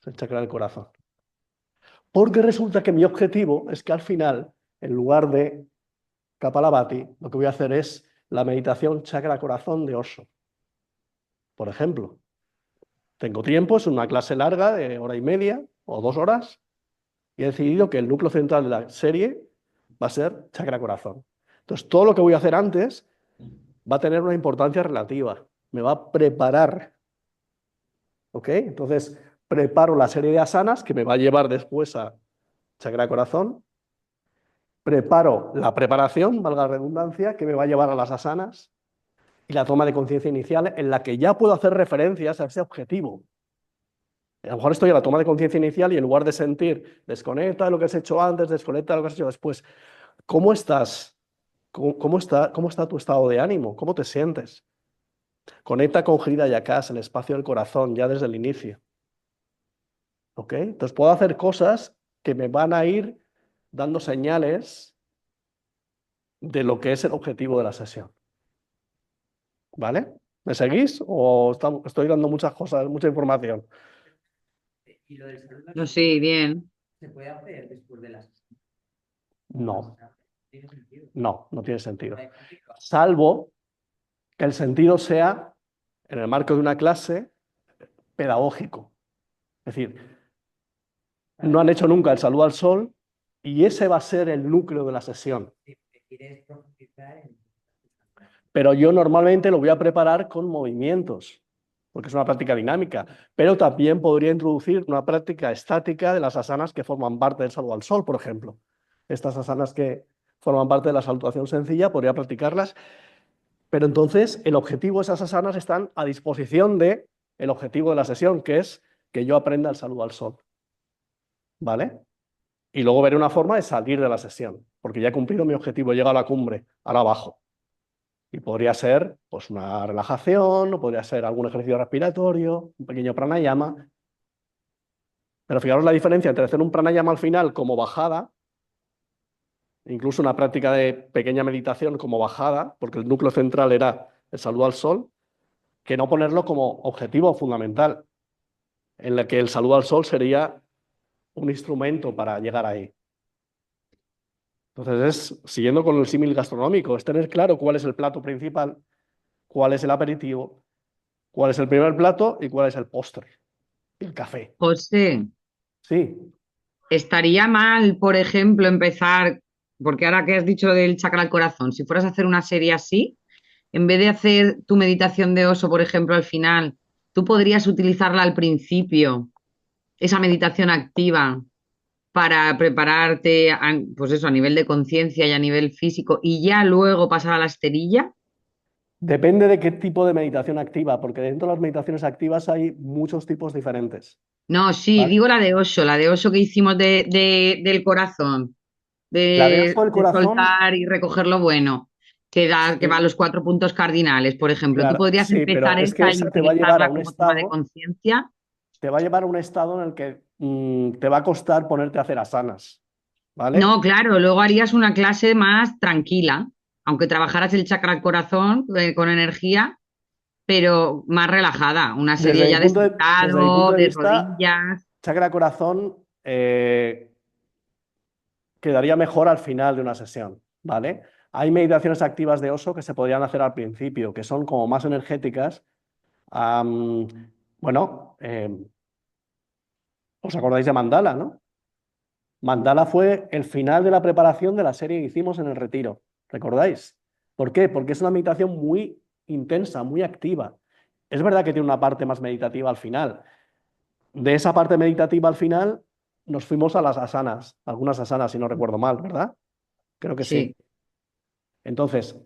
el chakra del corazón. Porque resulta que mi objetivo es que al final, en lugar de Kapalabhati, lo que voy a hacer es la meditación chakra corazón de Osho. Por ejemplo, tengo tiempo, es una clase larga de hora y media o 2 horas, y he decidido que el núcleo central de la serie va a ser chakra corazón. Entonces, todo lo que voy a hacer antes va a tener una importancia relativa, me va a preparar. ¿Ok? Entonces, preparo la serie de asanas que me va a llevar después a chakra corazón, preparo la preparación, valga la redundancia, que me va a llevar a las asanas y la toma de conciencia inicial en la que ya puedo hacer referencias a ese objetivo. A lo mejor estoy en la toma de conciencia inicial y en lugar de sentir desconecta de lo que has hecho antes, desconecta de lo que has hecho después, ¿Cómo estás? ¿Cómo está tu estado de ánimo? ¿Cómo te sientes? Conecta con Hridaya-Kas, el espacio del corazón, ya desde el inicio. ¿Ok? Entonces puedo hacer cosas que me van a ir dando señales de lo que es el objetivo de la sesión. ¿Vale? ¿Me seguís? ¿O estoy dando muchas cosas, mucha información? Y lo del salud No, sí, bien. se puede hacer después de las. No, Tiene sentido. no tiene sentido. Hay complicado. Salvo que el sentido sea, en el marco de una clase, pedagógico. Es decir, no han hecho nunca el saludo al sol y ese va a ser el núcleo de la sesión. Si te quieres profundizar en. Pero yo normalmente lo voy a preparar con movimientos, porque es una práctica dinámica, pero también podría introducir una práctica estática de las asanas que forman parte del saludo al sol, por ejemplo. Estas asanas que forman parte de la salutación sencilla, podría practicarlas, pero entonces el objetivo de esas asanas están a disposición del objetivo de la sesión, que es que yo aprenda el saludo al sol. ¿Vale? Y luego veré una forma de salir de la sesión, porque ya he cumplido mi objetivo, he llegado a la cumbre, ahora abajo. Y podría ser pues, una relajación, o podría ser algún ejercicio respiratorio, un pequeño pranayama. Pero fijaros la diferencia entre hacer un pranayama al final como bajada, incluso una práctica de pequeña meditación como bajada, porque el núcleo central era el saludo al sol, que no ponerlo como objetivo fundamental, en el que el saludo al sol sería un instrumento para llegar ahí. Entonces es, siguiendo con el símil gastronómico, es tener claro cuál es el plato principal, cuál es el aperitivo, cuál es el primer plato y cuál es el postre, el café. José, Sí, estaría mal, por ejemplo, empezar, porque ahora que has dicho del chakra al corazón, si fueras a hacer una serie así, en vez de hacer tu meditación de oso, por ejemplo, al final, tú podrías utilizarla al principio, esa meditación activa, para prepararte, pues eso, a nivel de conciencia y a nivel físico, y ya luego pasar a la esterilla. depende de qué tipo de meditación activa, porque dentro de las meditaciones activas hay muchos tipos diferentes. No, sí, ¿Vale? digo la de oso que hicimos del corazón, La de oso del de corazón, soltar y recoger lo bueno, que va a sí, los 4 puntos cardinales, por ejemplo. Tú claro, podrías sí, pero empezar es que esa y esa te va a llevar a utilizarla un como toma de estado, conciencia. te va a llevar a un estado en el que te va a costar ponerte a hacer asanas, ¿vale? No, claro, luego harías una clase más tranquila, aunque trabajaras el chakra al corazón con energía, pero más relajada, una serie ya de Desde mi punto sentado, de de vista, rodillas. chakra corazón quedaría mejor al final de una sesión, ¿vale? Hay meditaciones activas de oso que se podrían hacer al principio, que son como más energéticas. Am, bueno, ¿os acordáis de Mandala, no? Mandala fue el final de la preparación de la serie que hicimos en el retiro, ¿recordáis? ¿Por qué? Porque es una meditación muy intensa, muy activa. Es verdad que tiene una parte más meditativa al final. De esa parte meditativa al final nos fuimos a las asanas, algunas asanas, si no recuerdo mal, ¿verdad? Creo que sí. Sí, Entonces,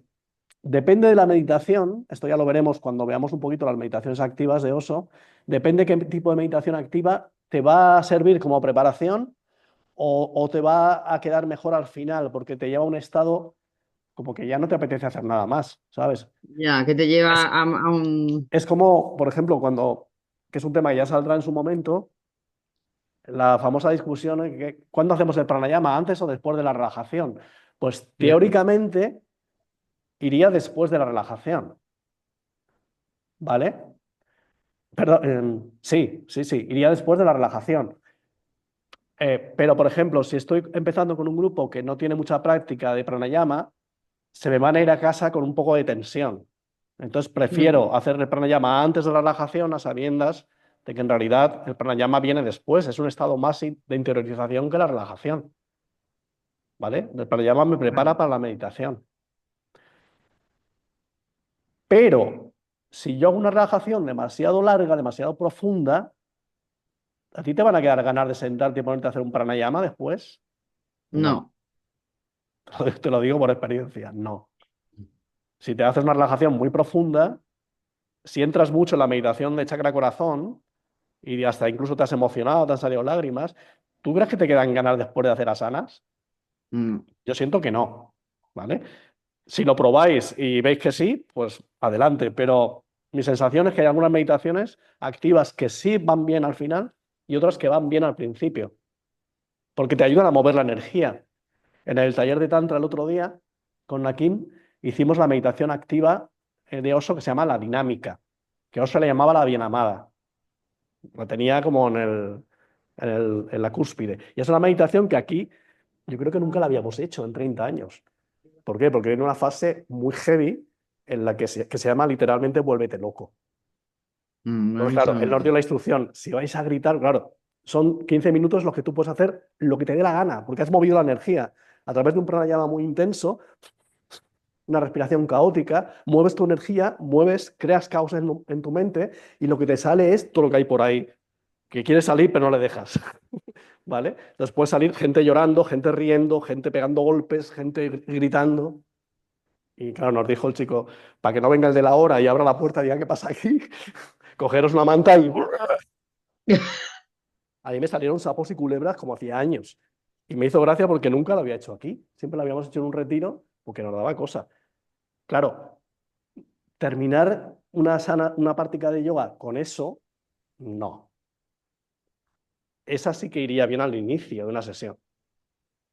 depende de la meditación, esto ya lo veremos cuando veamos un poquito las meditaciones activas de Oso, depende qué tipo de meditación activa te va a servir como preparación o te va a quedar mejor al final, porque te lleva a un estado como que ya no te apetece hacer nada más, ¿sabes? ya, que te lleva Es, a un... es como, por ejemplo, que es un tema que ya saldrá en su momento, la famosa discusión de que ¿cuándo hacemos el pranayama? ¿Antes o después de la relajación? Pues Ya. teóricamente iría después de la relajación, ¿vale? Perdón, sí, iría después de la relajación. Pero, por ejemplo, si estoy empezando con un grupo que no tiene mucha práctica de pranayama, se me van a ir a casa con un poco de tensión. Entonces, Mm. prefiero hacer el pranayama antes de la relajación a sabiendas de que en realidad el pranayama viene después. Es un estado más de interiorización que la relajación, ¿vale? El pranayama me prepara Vale. para la meditación. Pero si yo hago una relajación demasiado larga, demasiado profunda, ¿a ti te van a quedar ganas de sentarte y ponerte a hacer un pranayama después? No, No, te lo digo por experiencia, no. Si te haces una relajación muy profunda, si entras mucho en la meditación de chakra corazón y hasta incluso te has emocionado, te han salido lágrimas, ¿tú crees que te quedan ganas después de hacer asanas? Yo siento que no, ¿vale? Si lo probáis y veis que sí, pues adelante, pero mi sensación es que hay algunas meditaciones activas que sí van bien al final y otras que van bien al principio, porque te ayudan a mover la energía. En el taller de Tantra el otro día, con Nakim, hicimos la meditación activa de Osho que se llama la dinámica, que Osho le llamaba la bien amada. La tenía como en la cúspide. Y es una meditación que aquí yo creo que nunca la habíamos hecho en 30 años. ¿Por qué? Porque viene una fase muy heavy en la que se llama literalmente vuélvete loco. Entonces, claro, él nos dio la instrucción, si vais a gritar, claro, son 15 minutos los que tú puedes hacer lo que te dé la gana, porque has movido la energía a través de un pranayama muy intenso, una respiración caótica, mueves tu energía, creas caos en tu mente y lo que te sale es todo lo que hay por ahí, que quiere salir pero no le dejas. ¿Vale? Entonces puede salir gente llorando, gente riendo, gente pegando golpes, gente gritando. Y claro, nos dijo el chico, para que no venga el de la hora y abra la puerta y diga qué pasa aquí, cogeros una manta y... A mí me salieron sapos y culebras como hacía años. Y me hizo gracia porque nunca lo había hecho aquí. Siempre lo habíamos hecho en un retiro porque nos daba cosa. Claro, terminar una práctica de yoga con eso, no. Esa sí que iría bien al inicio de una sesión.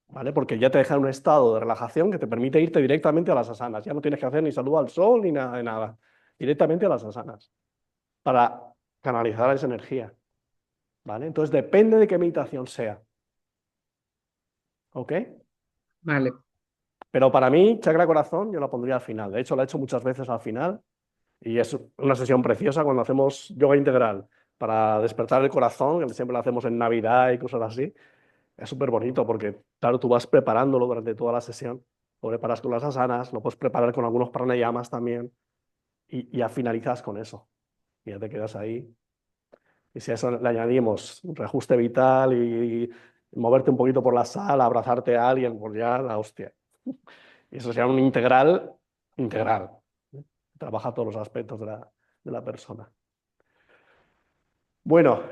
¿Vale? Porque ya te deja en un estado de relajación que te permite irte directamente a las asanas. Ya no tienes que hacer ni saludo al sol ni nada de nada. Directamente a las asanas para canalizar esa energía. ¿Vale? Entonces depende de qué meditación sea. ¿Ok? Vale. Pero para mí, chakra corazón, yo la pondría al final. De hecho, la he hecho muchas veces al final y es una sesión preciosa cuando hacemos yoga integral para despertar el corazón, que siempre lo hacemos en Navidad y cosas así. Es súper bonito porque, claro, tú vas preparándolo durante toda la sesión. Lo preparas con las asanas, lo puedes preparar con algunos pranayamas también y ya finalizas con eso. Y ya te quedas ahí. Y si a eso le añadimos un reajuste vital y moverte un poquito por la sala, abrazarte a alguien, pues ya la hostia. Y eso sería un integral, integral. Trabaja todos los aspectos de la persona. Bueno,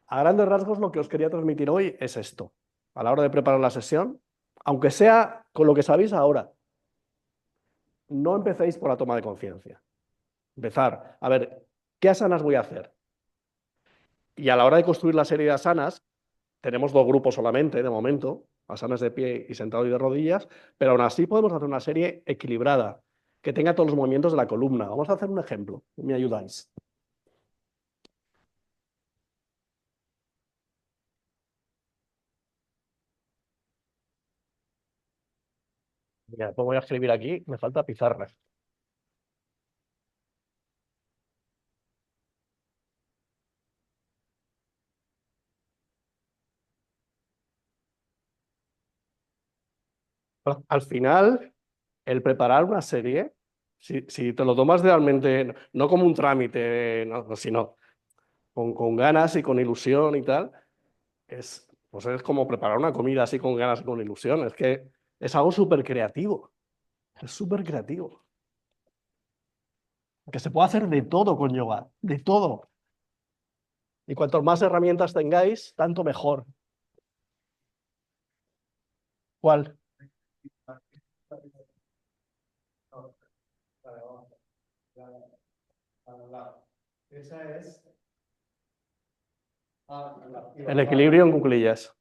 a grandes rasgos lo que os quería transmitir hoy es esto. A la hora de preparar la sesión, aunque sea con lo que sabéis ahora, no empecéis por la toma de conciencia. Empezar a ver, ¿qué asanas voy a hacer? Y a la hora de construir la serie de asanas, tenemos dos grupos solamente de momento, asanas de pie y sentado y de rodillas, pero aún así podemos hacer una serie equilibrada, que tenga todos los movimientos de la columna. Vamos a hacer un ejemplo, ¿me ayudáis? Mira, pues voy a escribir aquí, me falta pizarra. Al final, el preparar una serie, si te lo tomas realmente, no como un trámite, no, sino con ganas y con ilusión y tal, pues es como preparar una comida así con ganas y con ilusión. Es que es algo súper creativo. Es súper creativo. Que se puede hacer de todo con yoga, de todo. Y cuanto más herramientas tengáis, tanto mejor. ¿Cuál? Esa es el equilibrio en cuclillas.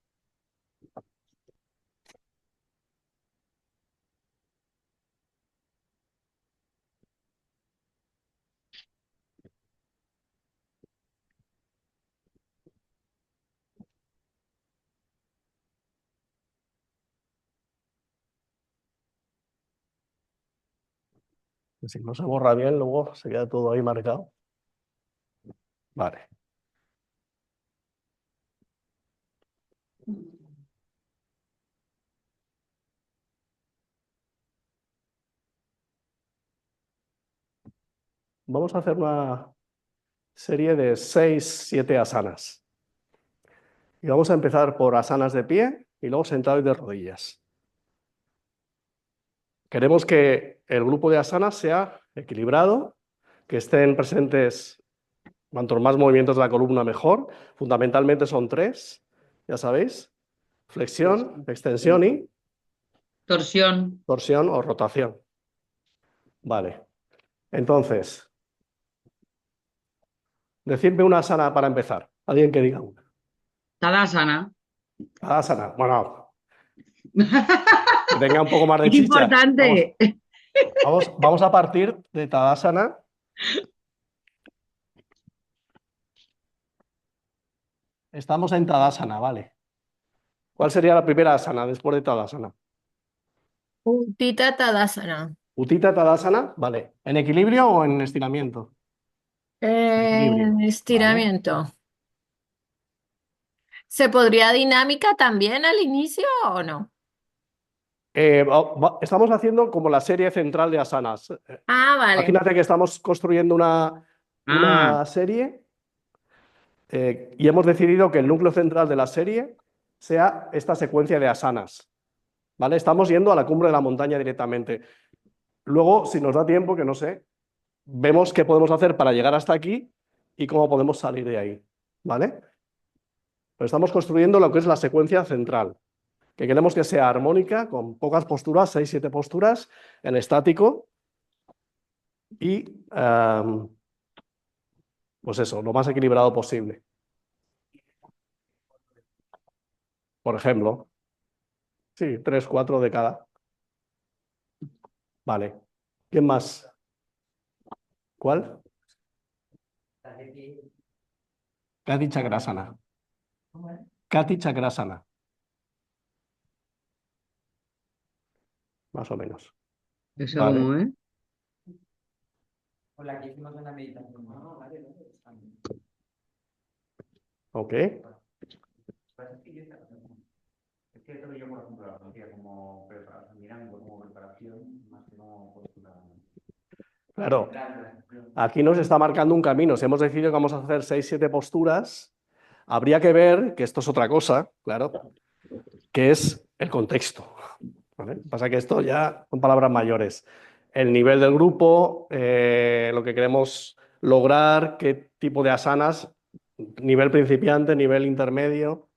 Si no se borra bien, luego se queda todo ahí marcado. Vale. Vamos a hacer una serie de 6, 7 asanas. Y vamos a empezar por asanas de pie y luego sentado y de rodillas. Queremos que el grupo de asanas sea equilibrado, que estén presentes cuantos más movimientos de la columna mejor. Fundamentalmente son 3, ya sabéis. flexión, extensión y Torsión. torsión o rotación. Vale. Entonces, decidme una asana para empezar. Alguien que diga una. Tadasana. Asana. Bueno, que tenga un poco más de Es chicha. importante. Vamos a partir de Tadasana. Estamos en Tadasana, vale. ¿Cuál sería la primera asana después de Tadasana? Uttita Tadasana. Utthita Tadasana, vale. ¿En equilibrio o en estiramiento? Equilibrio. Vale. Estiramiento. ¿Se podría dinámica también al inicio o no? Estamos haciendo como la serie central de asanas. Ah, vale. Imagínate que estamos construyendo una Ah, serie y hemos decidido que el núcleo central de la serie sea esta secuencia de asanas. ¿Vale? Estamos yendo a la cumbre de la montaña directamente. Luego, si nos da tiempo, que no sé, vemos qué podemos hacer para llegar hasta aquí y cómo podemos salir de ahí. ¿Vale? Pero estamos construyendo lo que es la secuencia central, que queremos que sea armónica, con pocas posturas, 6-7 posturas, en estático y pues eso, lo más equilibrado posible. Por ejemplo, sí, 3-4 de cada. Vale. ¿Quién más? ¿Cuál? Kati Chakrasana. Kati Chakrasana. Más o menos. eso Vale. como, ¿eh? Con la que hicimos en la meditación. No, vale. Ok. Es que creo yo, por ejemplo, la hacía como mirando como preparación, más que como postura. Claro. Aquí nos está marcando un camino. Si hemos decidido que vamos a hacer 6-7 posturas, habría que ver, que esto es otra cosa, claro, que es el contexto. ¿Vale? Pasa que esto ya son palabras mayores. El nivel del grupo, lo que queremos lograr, qué tipo de asanas, nivel principiante, nivel intermedio.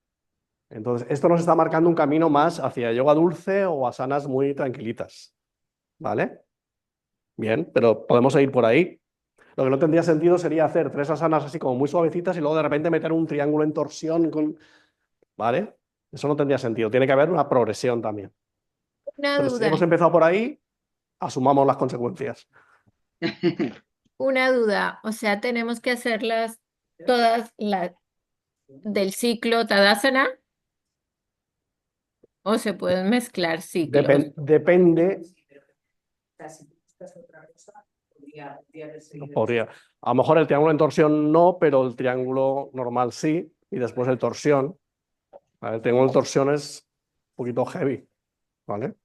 Entonces, esto nos está marcando un camino más hacia yoga dulce o asanas muy tranquilitas. ¿Vale? Bien, pero podemos ir por ahí. Lo que no tendría sentido sería hacer 3 asanas así como muy suavecitas y luego de repente meter un triángulo en torsión con... ¿Vale? Eso no tendría sentido. Tiene que haber una progresión también. Una Entonces, si duda, hemos empezado por ahí, asumamos las consecuencias. una duda. O sea, tenemos que hacerlas todas las del ciclo Tadasana o se pueden mezclar ciclos. Depende, Esta es otra cosa. Podría haber seguido. podría. A lo mejor el triángulo en torsión no, pero el triángulo normal sí, y después el torsión. ¿Vale? El triángulo en torsión es un poquito heavy, ¿vale?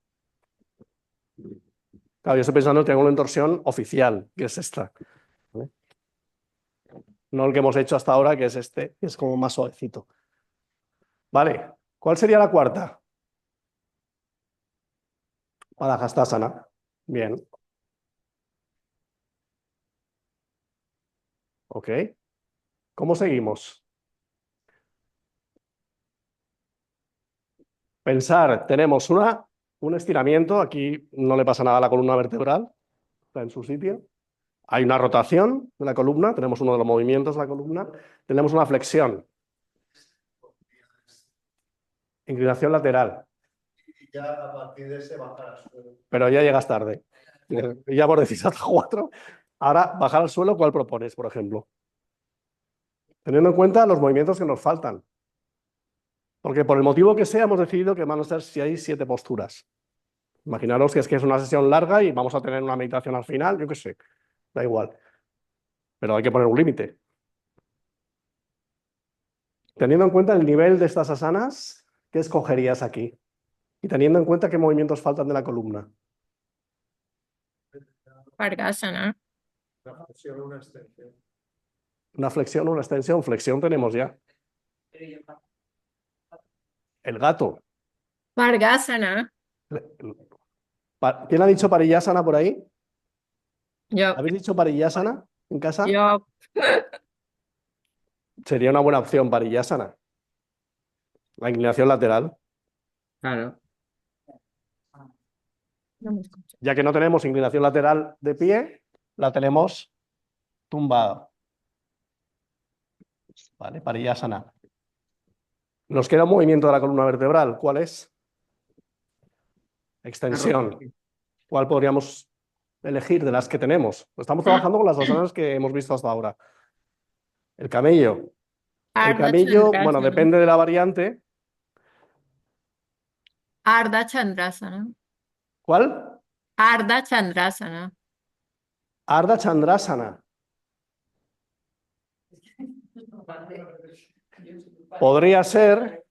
Claro, yo estoy pensando en el triángulo en torsión oficial, que es esta. ¿Vale? No el que hemos hecho hasta ahora, que es este, que es como más suavecito. Vale, ¿cuál sería la cuarta? Padahastasana. Bien. Ok. ¿Cómo seguimos? Pensar, tenemos un estiramiento, aquí no le pasa nada a la columna vertebral, está en su sitio. Hay una rotación de la columna, tenemos uno de los movimientos de la columna, tenemos una flexión, inclinación lateral, Y ya a partir de ese bajar al suelo. pero ya llegas tarde. Ya por decir hasta 4. Ahora, bajar al suelo, ¿cuál propones, por ejemplo? Teniendo en cuenta los movimientos que nos faltan. Porque por el motivo que sea, hemos decidido que van a ser 7 posturas. Imaginaros que es una sesión larga y vamos a tener una meditación al final, yo qué sé, da igual. Pero hay que poner un límite. Teniendo en cuenta el nivel de estas asanas, ¿qué escogerías aquí? Y teniendo en cuenta qué movimientos faltan de la columna. Vargasana. Una flexión o una extensión. Una flexión o una extensión. Flexión tenemos ya. El gato. Vargasana. ¿Quién ha dicho pariyasana por ahí? Yo, ¿Habéis dicho pariyasana en casa? yo, Sería una buena opción pariyasana. La inclinación lateral. Claro. No me escucho. Ya que no tenemos inclinación lateral de pie, la tenemos tumbada. ¿Vale? Pariyasana. Nos queda un movimiento de la columna vertebral. ¿Cuál es? Extensión. ¿Cuál podríamos elegir de las que tenemos? Estamos trabajando con las asanas que hemos visto hasta ahora. El camello. El Ardha camello, bueno, Chandrasana. depende de la variante. Ardha Chandrasana. ¿Cuál? Ardha Chandrasana. Ardha Chandrasana. Podría ser,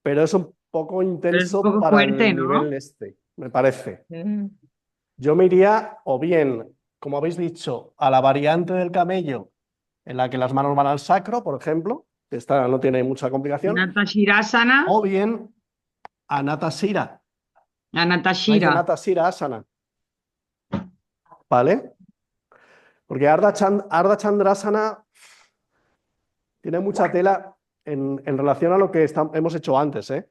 pero es un poco Pero es un intenso poco para fuerte, el ¿no? nivel este, me parece. Mm. Yo me iría o bien, como habéis dicho, a la variante del camello, en la que las manos van al sacro, por ejemplo, que esta no tiene mucha complicación, Natashirasana. o bien a Natasira. A Vais de Natashira. Natasira Asana. ¿Vale? Porque Ardha Chandrasana tiene mucha tela en relación a lo que hemos hecho antes, ¿eh?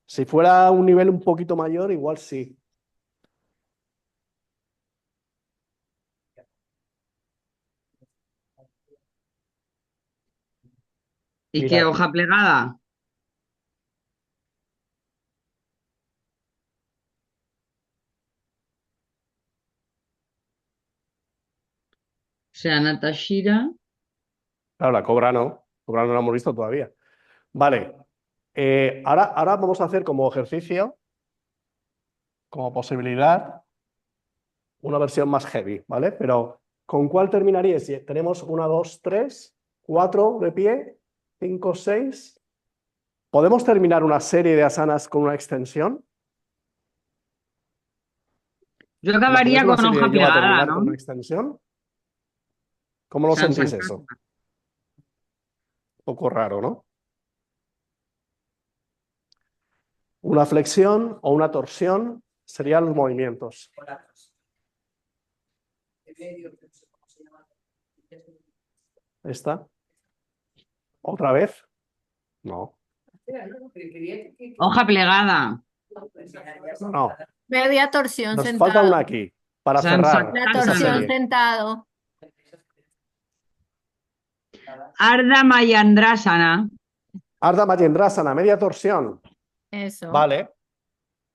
Si fuera un nivel un poquito mayor, igual sí. ¿Y qué Mirad. hoja plegada? O sea, Natashira. Claro, la cobra no. Cobra no la hemos visto todavía. Vale. Ahora vamos a hacer como ejercicio, como posibilidad, una versión más heavy, ¿vale? Pero ¿con cuál terminaríais? Si tenemos 1, 2, 3, 4 de pie, 5, 6. ¿Podemos terminar una serie de asanas con una extensión? Yo ¿Imagináis acabaría una con serie hoja de yoga plegada, terminar con ¿no? una extensión? ¿Cómo lo sentís Sansakara. eso? Un poco raro, ¿no? Una flexión o una torsión serían los movimientos. ¿Esta? ¿Otra vez? No. Hoja plegada. No. Media torsión Nos falta una sentado. aquí para cerrar La esa torsión serie. sentado. Ardha Mayandrasana. Ardha Mayendrasana, media torsión. Eso. Vale.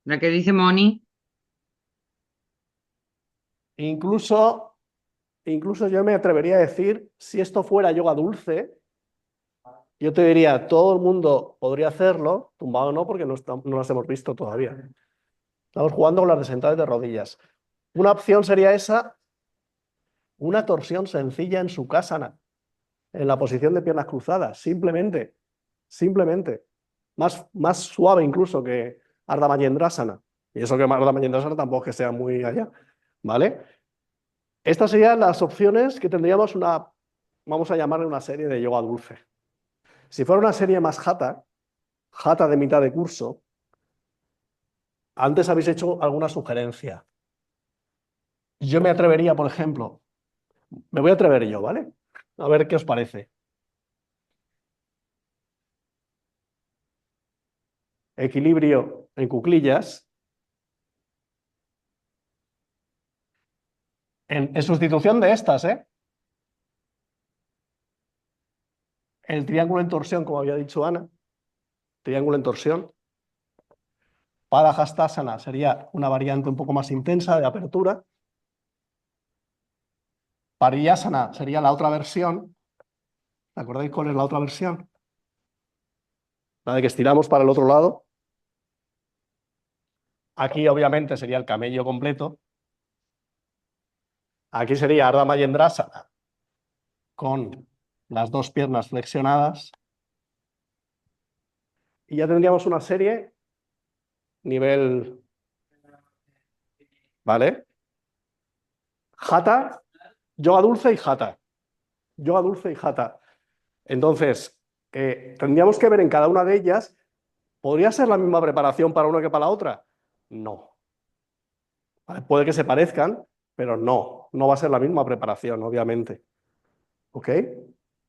La que dice Moni. Incluso yo me atrevería a decir, si esto fuera yoga dulce, yo te diría, todo el mundo podría hacerlo, tumbado no, porque no las hemos visto todavía. Estamos jugando con las de sentadas de rodillas. Una opción sería esa, una torsión sencilla en su casa, en la posición de piernas cruzadas, simplemente. Más suave incluso que Ardha Mayendrasana. Y eso que Ardha Mayendrasana tampoco es que sea muy allá, ¿vale? Estas serían las opciones que tendríamos vamos a llamarle una serie de yoga dulce. Si fuera una serie más jata de mitad de curso, antes habéis hecho alguna sugerencia. Yo me atrevería, por ejemplo, me voy a atrever yo, ¿vale? A ver qué os parece. Equilibrio en cuclillas. En sustitución de estas, ¿eh? El triángulo en torsión, como había dicho Ana. Triángulo en torsión. Padahastasana sería una variante un poco más intensa de apertura. Pariyasana sería la otra versión. ¿Te acordáis cuál es la otra versión? La de que estiramos para el otro lado. Aquí obviamente sería el camello completo. Aquí sería Ardha Mayendrasana con las dos piernas flexionadas. Y ya tendríamos una serie nivel... ¿Vale? Jata, yoga dulce y jata. Yoga dulce y jata. Entonces, tendríamos que ver en cada una de ellas, ¿podría ser la misma preparación para una que para la otra? No. ¿Vale? Puede que se parezcan, pero no va a ser la misma preparación, obviamente. ¿Ok?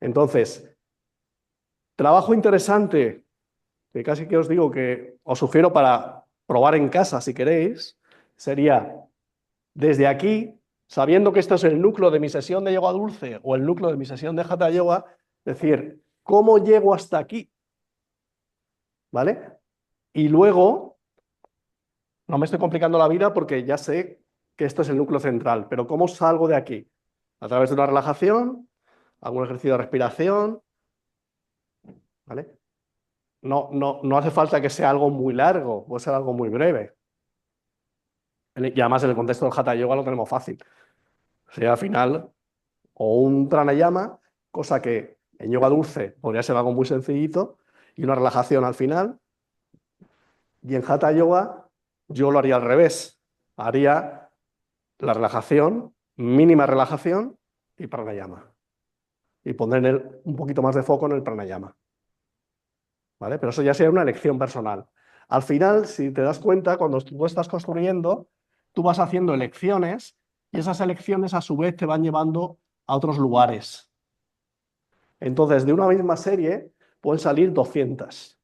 Entonces, trabajo interesante que casi que os digo que os sugiero para probar en casa si queréis, sería desde aquí, sabiendo que esto es el núcleo de mi sesión de yoga dulce o el núcleo de mi sesión de hatha yoga, decir, ¿cómo llego hasta aquí? ¿Vale? Y luego, no me estoy complicando la vida porque ya sé que esto es el núcleo central, pero ¿cómo salgo de aquí? A través de una relajación, algún ejercicio de respiración, ¿vale? No hace falta que sea algo muy largo, puede ser algo muy breve. Y además en el contexto del hatha yoga lo tenemos fácil. O sea, al final, o un pranayama, cosa que en yoga dulce podría ser algo muy sencillito, y una relajación al final. Y en hatha yoga yo lo haría al revés. Haría la relajación, mínima relajación y pranayama. Y poner un poquito más de foco en el pranayama. ¿Vale? Pero eso ya sería una elección personal. Al final, si te das cuenta, cuando tú estás construyendo, tú vas haciendo elecciones y esas elecciones a su vez te van llevando a otros lugares. Entonces, de una misma serie pueden salir 200.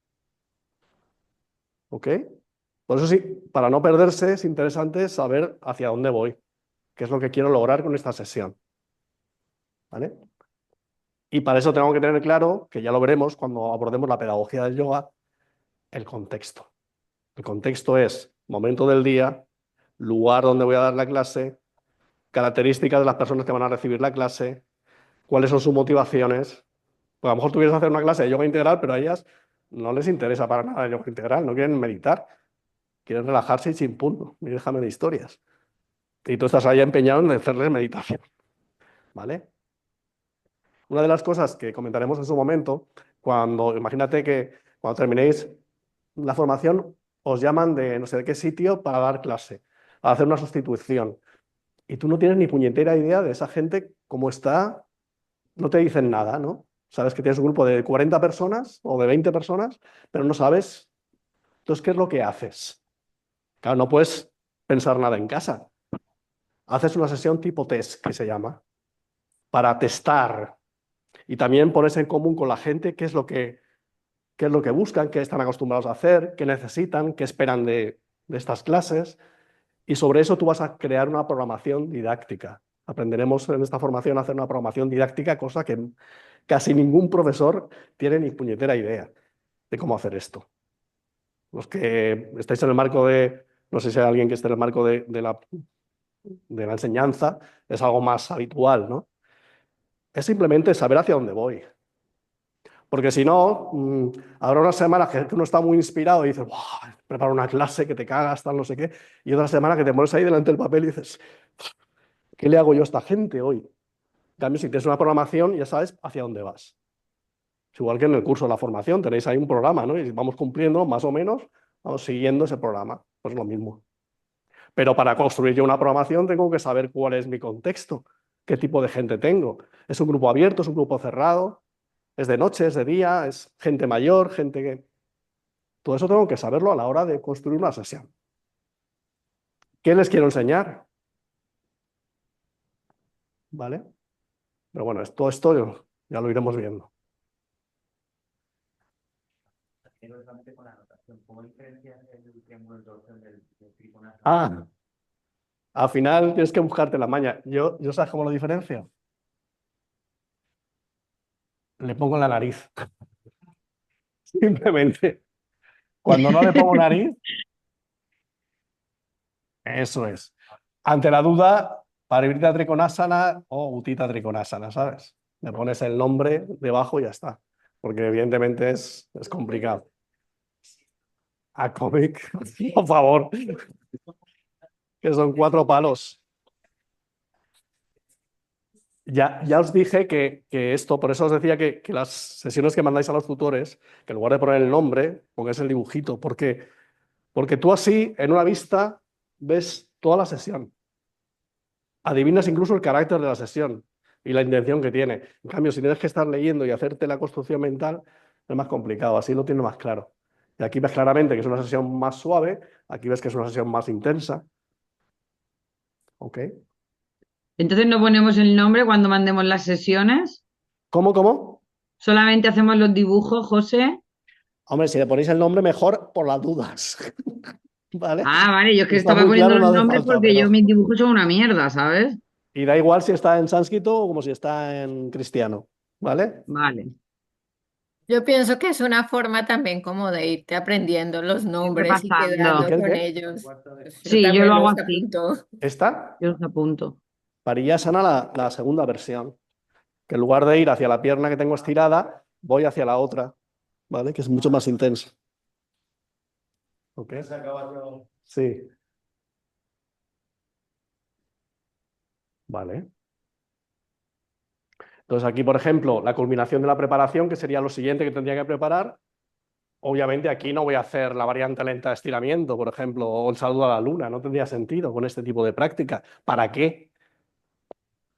¿Ok? Por eso sí, para no perderse es interesante saber hacia dónde voy, qué es lo que quiero lograr con esta sesión. ¿Vale? Y para eso tengo que tener claro, que ya lo veremos cuando abordemos la pedagogía del yoga, el contexto. El contexto es momento del día, lugar donde voy a dar la clase, características de las personas que van a recibir la clase, cuáles son sus motivaciones. Pues a lo mejor tú quieres hacer una clase de yoga integral, pero a ellas no les interesa para nada el yoga integral, no quieren meditar, quieren relajarse y chimpún, y déjame de historias. Y tú estás ahí empeñado en hacerles meditación, ¿vale? Una de las cosas que comentaremos en su momento, imagínate que cuando terminéis la formación os llaman de no sé de qué sitio para dar clase, a hacer una sustitución. Y tú no tienes ni puñetera idea de esa gente cómo está, no te dicen nada, ¿no? Sabes que tienes un grupo de 40 personas o de 20 personas, pero no sabes, entonces, ¿qué es lo que haces? Claro, no puedes pensar nada en casa. Haces una sesión tipo test, que se llama, para testar y también pones en común con la gente qué es lo que buscan, qué están acostumbrados a hacer, qué necesitan, qué esperan de estas clases. Y sobre eso tú vas a crear una programación didáctica. Aprenderemos en esta formación a hacer una programación didáctica, cosa que casi ningún profesor tiene ni puñetera idea de cómo hacer esto. Los que estáis en el marco no sé si hay alguien que esté en el marco de la enseñanza, es algo más habitual, ¿no? Es simplemente saber hacia dónde voy. Porque si no, habrá unas semanas que uno está muy inspirado y dices, ¡buah! Preparo una clase que te cagas, tal, no sé qué. Y otra semana que te pones ahí delante del papel y dices, ¿qué le hago yo a esta gente hoy? En cambio, si tienes una programación, ya sabes hacia dónde vas. Es igual que en el curso de la formación, tenéis ahí un programa, ¿no? Y vamos cumpliendo más o menos, vamos siguiendo ese programa. Pues lo mismo. Pero para construir yo una programación tengo que saber cuál es mi contexto, qué tipo de gente tengo. ¿Es un grupo abierto, es un grupo cerrado? ¿Es de noche, es de día, es gente mayor, gente que...? Todo eso tengo que saberlo a la hora de construir una sesión. ¿Qué les quiero enseñar? ¿Vale? Pero bueno, todo esto ya lo iremos viendo. Solamente con la anotación, ¿cómo diferencias el triángulo de torsión del trigonal? Al final tienes que buscarte la maña. ¿Yo sabes cómo lo diferencio? Le pongo en la nariz. Simplemente. Cuando no le pongo nariz, eso es. Ante la duda, Parivrita Trikonasana o Utthita Trikonasana, ¿sabes? Le pones el nombre debajo y ya está. Porque evidentemente es complicado. A cómic, por favor. Que son 4 palos. Ya os dije que esto, por eso os decía que las sesiones que mandáis a los tutores, que en lugar de poner el nombre, pongáis el dibujito, porque tú así, en una vista, ves toda la sesión. Adivinas incluso el carácter de la sesión y la intención que tiene. En cambio, si tienes que estar leyendo y hacerte la construcción mental, es más complicado, así lo tienes más claro. Y aquí ves claramente que es una sesión más suave, aquí ves que es una sesión más intensa. ¿Ok? Entonces no ponemos el nombre cuando mandemos las sesiones, ¿Cómo? solamente hacemos los dibujos, José. Hombre, si le ponéis el nombre mejor por las dudas. ¿Vale? Ah, vale, yo es que Está estaba muy poniendo claro, no los hace nombres falta, porque yo mis dibujos son una mierda, ¿sabes? y da igual si está en sánscrito o como si está en cristiano. ¿Vale? Vale. Yo pienso que es una forma también como de irte aprendiendo los Irte nombres y ¿El pasando. qué? quedando ¿El con qué? ellos. Pues yo Sí, yo también lo hago los así. apunto. ¿Esta? Yo los apunto. Pariyasana, la segunda versión. Que en lugar de ir hacia la pierna que tengo estirada, voy hacia la otra. ¿Vale? Que es mucho más intenso. ¿Ok? Sí. Vale. Entonces aquí, por ejemplo, la culminación de la preparación, que sería lo siguiente que tendría que preparar. Obviamente aquí no voy a hacer la variante lenta de estiramiento, por ejemplo, o el saludo a la luna. No tendría sentido con este tipo de práctica. ¿Para qué?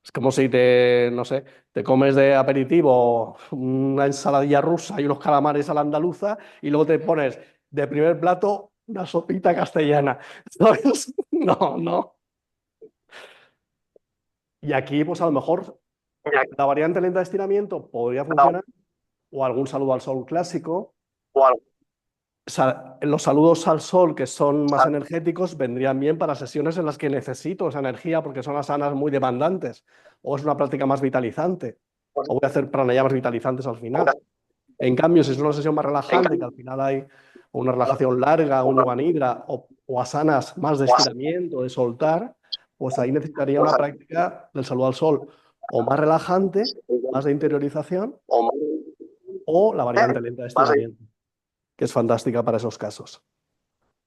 Es como si te, no sé, te comes de aperitivo una ensaladilla rusa y unos calamares a la andaluza y luego te pones de primer plato una sopita castellana. ¿Sabes? No, no. Y aquí, pues a lo mejor la variante lenta de estiramiento podría funcionar, o algún saludo al sol clásico. Los saludos al sol, que son más energéticos, vendrían bien para sesiones en las que necesito esa energía porque son asanas muy demandantes, o es una práctica más vitalizante, o voy a hacer pranayamas vitalizantes al final. En cambio, si es una sesión más relajante, que al final hay una relajación larga, un yoga nidra, o asanas más de estiramiento, de soltar, pues ahí necesitaría una práctica del saludo al sol, o más relajante, más de interiorización, o la variante lenta de estiramiento, que es fantástica para esos casos.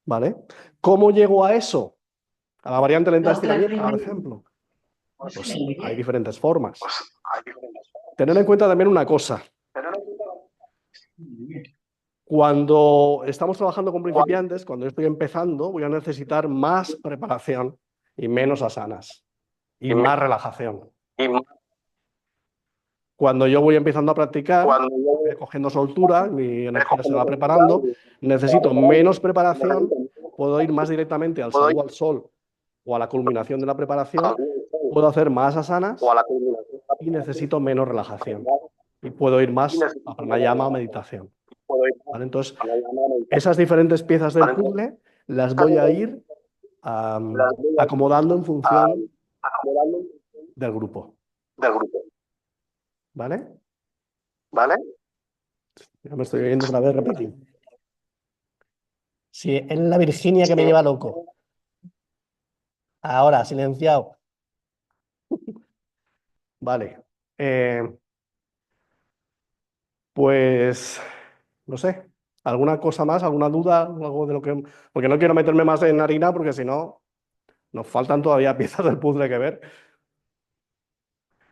¿Vale? ¿Cómo llego a eso? A la variante lenta de estiramiento, por ejemplo. Pues hay diferentes formas. Tener en cuenta también una cosa. Cuando estamos trabajando con principiantes, cuando yo estoy empezando, voy a necesitar más preparación y menos asanas y más relajación. Cuando yo voy empezando a practicar, voy cogiendo soltura, mi energía se va preparando, necesito menos preparación, puedo ir más directamente al saludo al sol o a la culminación de la preparación, puedo hacer más asanas y necesito menos relajación. Y puedo ir más a pranayama o meditación. ¿Vale? Entonces, esas diferentes piezas del puzzle las voy a ir acomodando en función del grupo. ¿Vale? Ya me estoy oyendo otra vez repetir. Sí, es la Virginia que me lleva loco. Ahora, silenciado. Vale. Pues, no sé, ¿alguna cosa más? ¿Alguna duda? Algo de lo que... Porque no quiero meterme más en harina porque si no, nos faltan todavía piezas del puzzle que ver.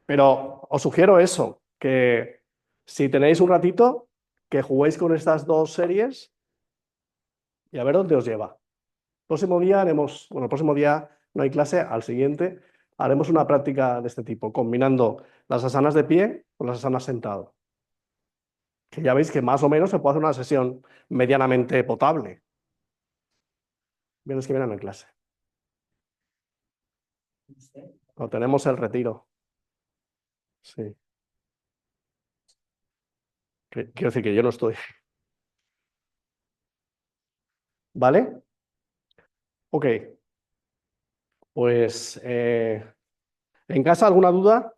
Pero os sugiero eso, que si tenéis un ratito, que juguéis con estas dos series y a ver dónde os lleva. Próximo día haremos, bueno, el próximo día no hay clase, al siguiente haremos una práctica de este tipo, combinando las asanas de pie con las asanas sentado. Que ya veis que más o menos se puede hacer una sesión medianamente potable. Viernes que viene no hay clase. O tenemos el retiro. Sí. Quiero decir que yo no estoy. ¿Vale? Ok. Pues, ¿en casa alguna duda?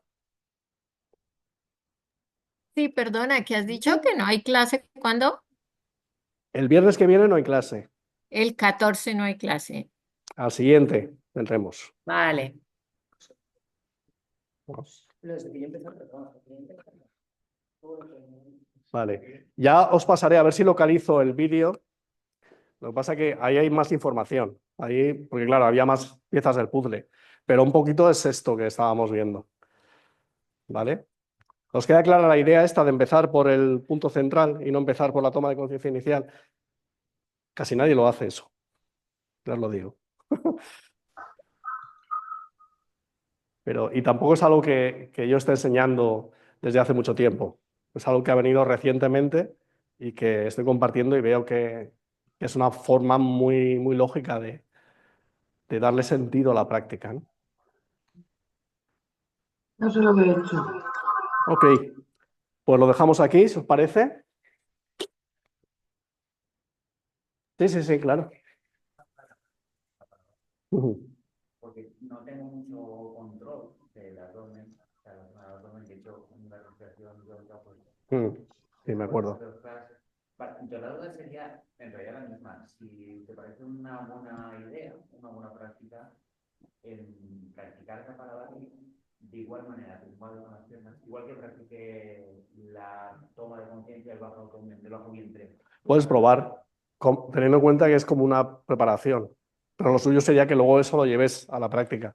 Sí, perdona, ¿que has dicho que no hay clase? ¿Cuándo? El viernes que viene no hay clase. El 14 no hay clase. Al siguiente tendremos. Vale. Vale. Ya os pasaré a ver si localizo el vídeo. Lo que pasa es que ahí hay más información. Ahí, porque claro, había más piezas del puzzle. Pero un poquito es esto que estábamos viendo. ¿Vale? ¿Os queda clara la idea esta de empezar por el punto central y no empezar por la toma de conciencia inicial? Casi nadie lo hace eso. Ya os lo digo. Pero, y tampoco es algo que yo esté enseñando desde hace mucho tiempo. Es algo que ha venido recientemente y que estoy compartiendo y veo que es una forma muy, muy lógica de darle sentido a la práctica, ¿no? No sé lo que he hecho. Ok, pues lo dejamos aquí, si os parece. Sí, sí, sí, claro. Ujú. Porque no tengo mucho control del abdomen, o sea, la zona del abdomen, de hecho, una respiración yógica, pues, Sí, me acuerdo. dos clases. Vale, entonces la duda sería, en realidad la misma, si te parece una buena idea, una buena práctica, en practicar Kapalabhati de igual manera, tumbado con las piernas, igual que practique la toma de conciencia del bajo vientre. Puedes probar, teniendo en cuenta que es como una preparación, pero lo suyo sería que luego eso lo lleves a la práctica.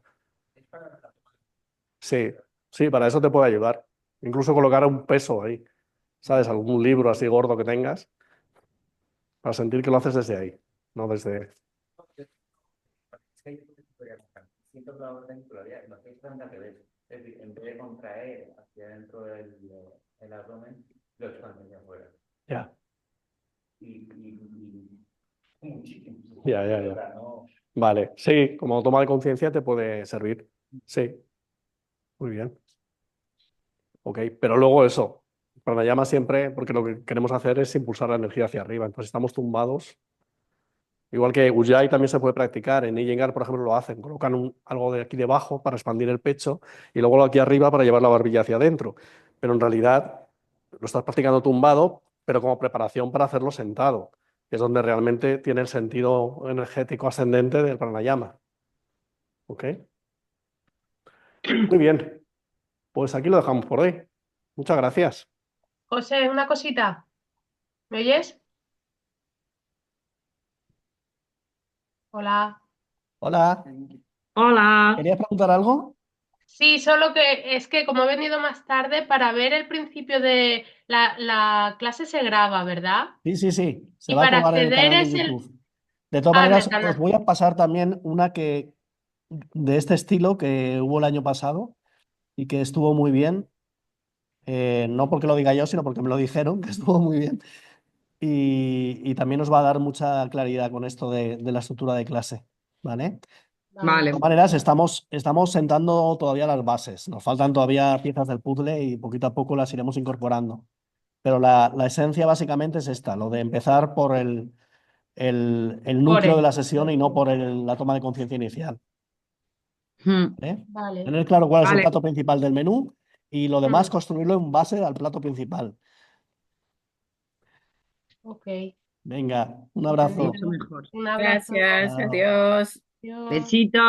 Sí, sí, para eso te puede ayudar. Incluso colocar un peso ahí, ¿sabes? Algún libro así gordo que tengas, para sentir que lo haces desde ahí, no desde... Es que yo siento que la orden todavía lo hacéis frente al revés. Es decir, en vez de contraer hacia dentro el abdomen, lo expande hacia afuera. Ya, Y muchísimo. ya, O ya. sea, no, Vale, sí, como toma de conciencia te puede servir. Sí, muy bien. Ok, pero luego eso, pranayama siempre, porque lo que queremos hacer es impulsar la energía hacia arriba. Entonces estamos tumbados. Igual que Ujjayi también se puede practicar. En Iyengar, por ejemplo, lo hacen. Colocan algo de aquí debajo para expandir el pecho y luego lo aquí arriba para llevar la barbilla hacia adentro. Pero en realidad lo estás practicando tumbado, pero como preparación para hacerlo sentado, que es donde realmente tiene el sentido energético ascendente del pranayama. ¿Ok? Muy bien. Pues aquí lo dejamos por hoy. Muchas gracias. José, una cosita. ¿Me oyes? Hola. Hola, Hola. ¿querías preguntar algo? Sí, solo que es que como he venido más tarde para ver el principio de la clase se graba, ¿verdad? Sí, sí, sí. Se Y va a para colgar en el acceder canal de es el... YouTube. De todas Ah, en maneras, el os canal. voy a pasar también una que de este estilo que hubo el año pasado y que estuvo muy bien. No porque lo diga yo, sino porque me lo dijeron, que estuvo muy bien. Y también os va a dar mucha claridad con esto de la estructura de clase. ¿Vale? De Vale. todas maneras, estamos sentando todavía las bases. Nos faltan todavía piezas del puzzle y poquito a poco las iremos incorporando. Pero la esencia básicamente es esta, lo de empezar por el núcleo de Core. la sesión y no por la toma de conciencia inicial. Mm, ¿Vale? Vale. Tener claro cuál es el Vale, plato principal del menú y lo demás Mm, construirlo en base al plato principal. ok. Venga, un abrazo. mucho Entendido. mejor. Un abrazo. Gracias, Chao. adiós. Adiós. Besitos.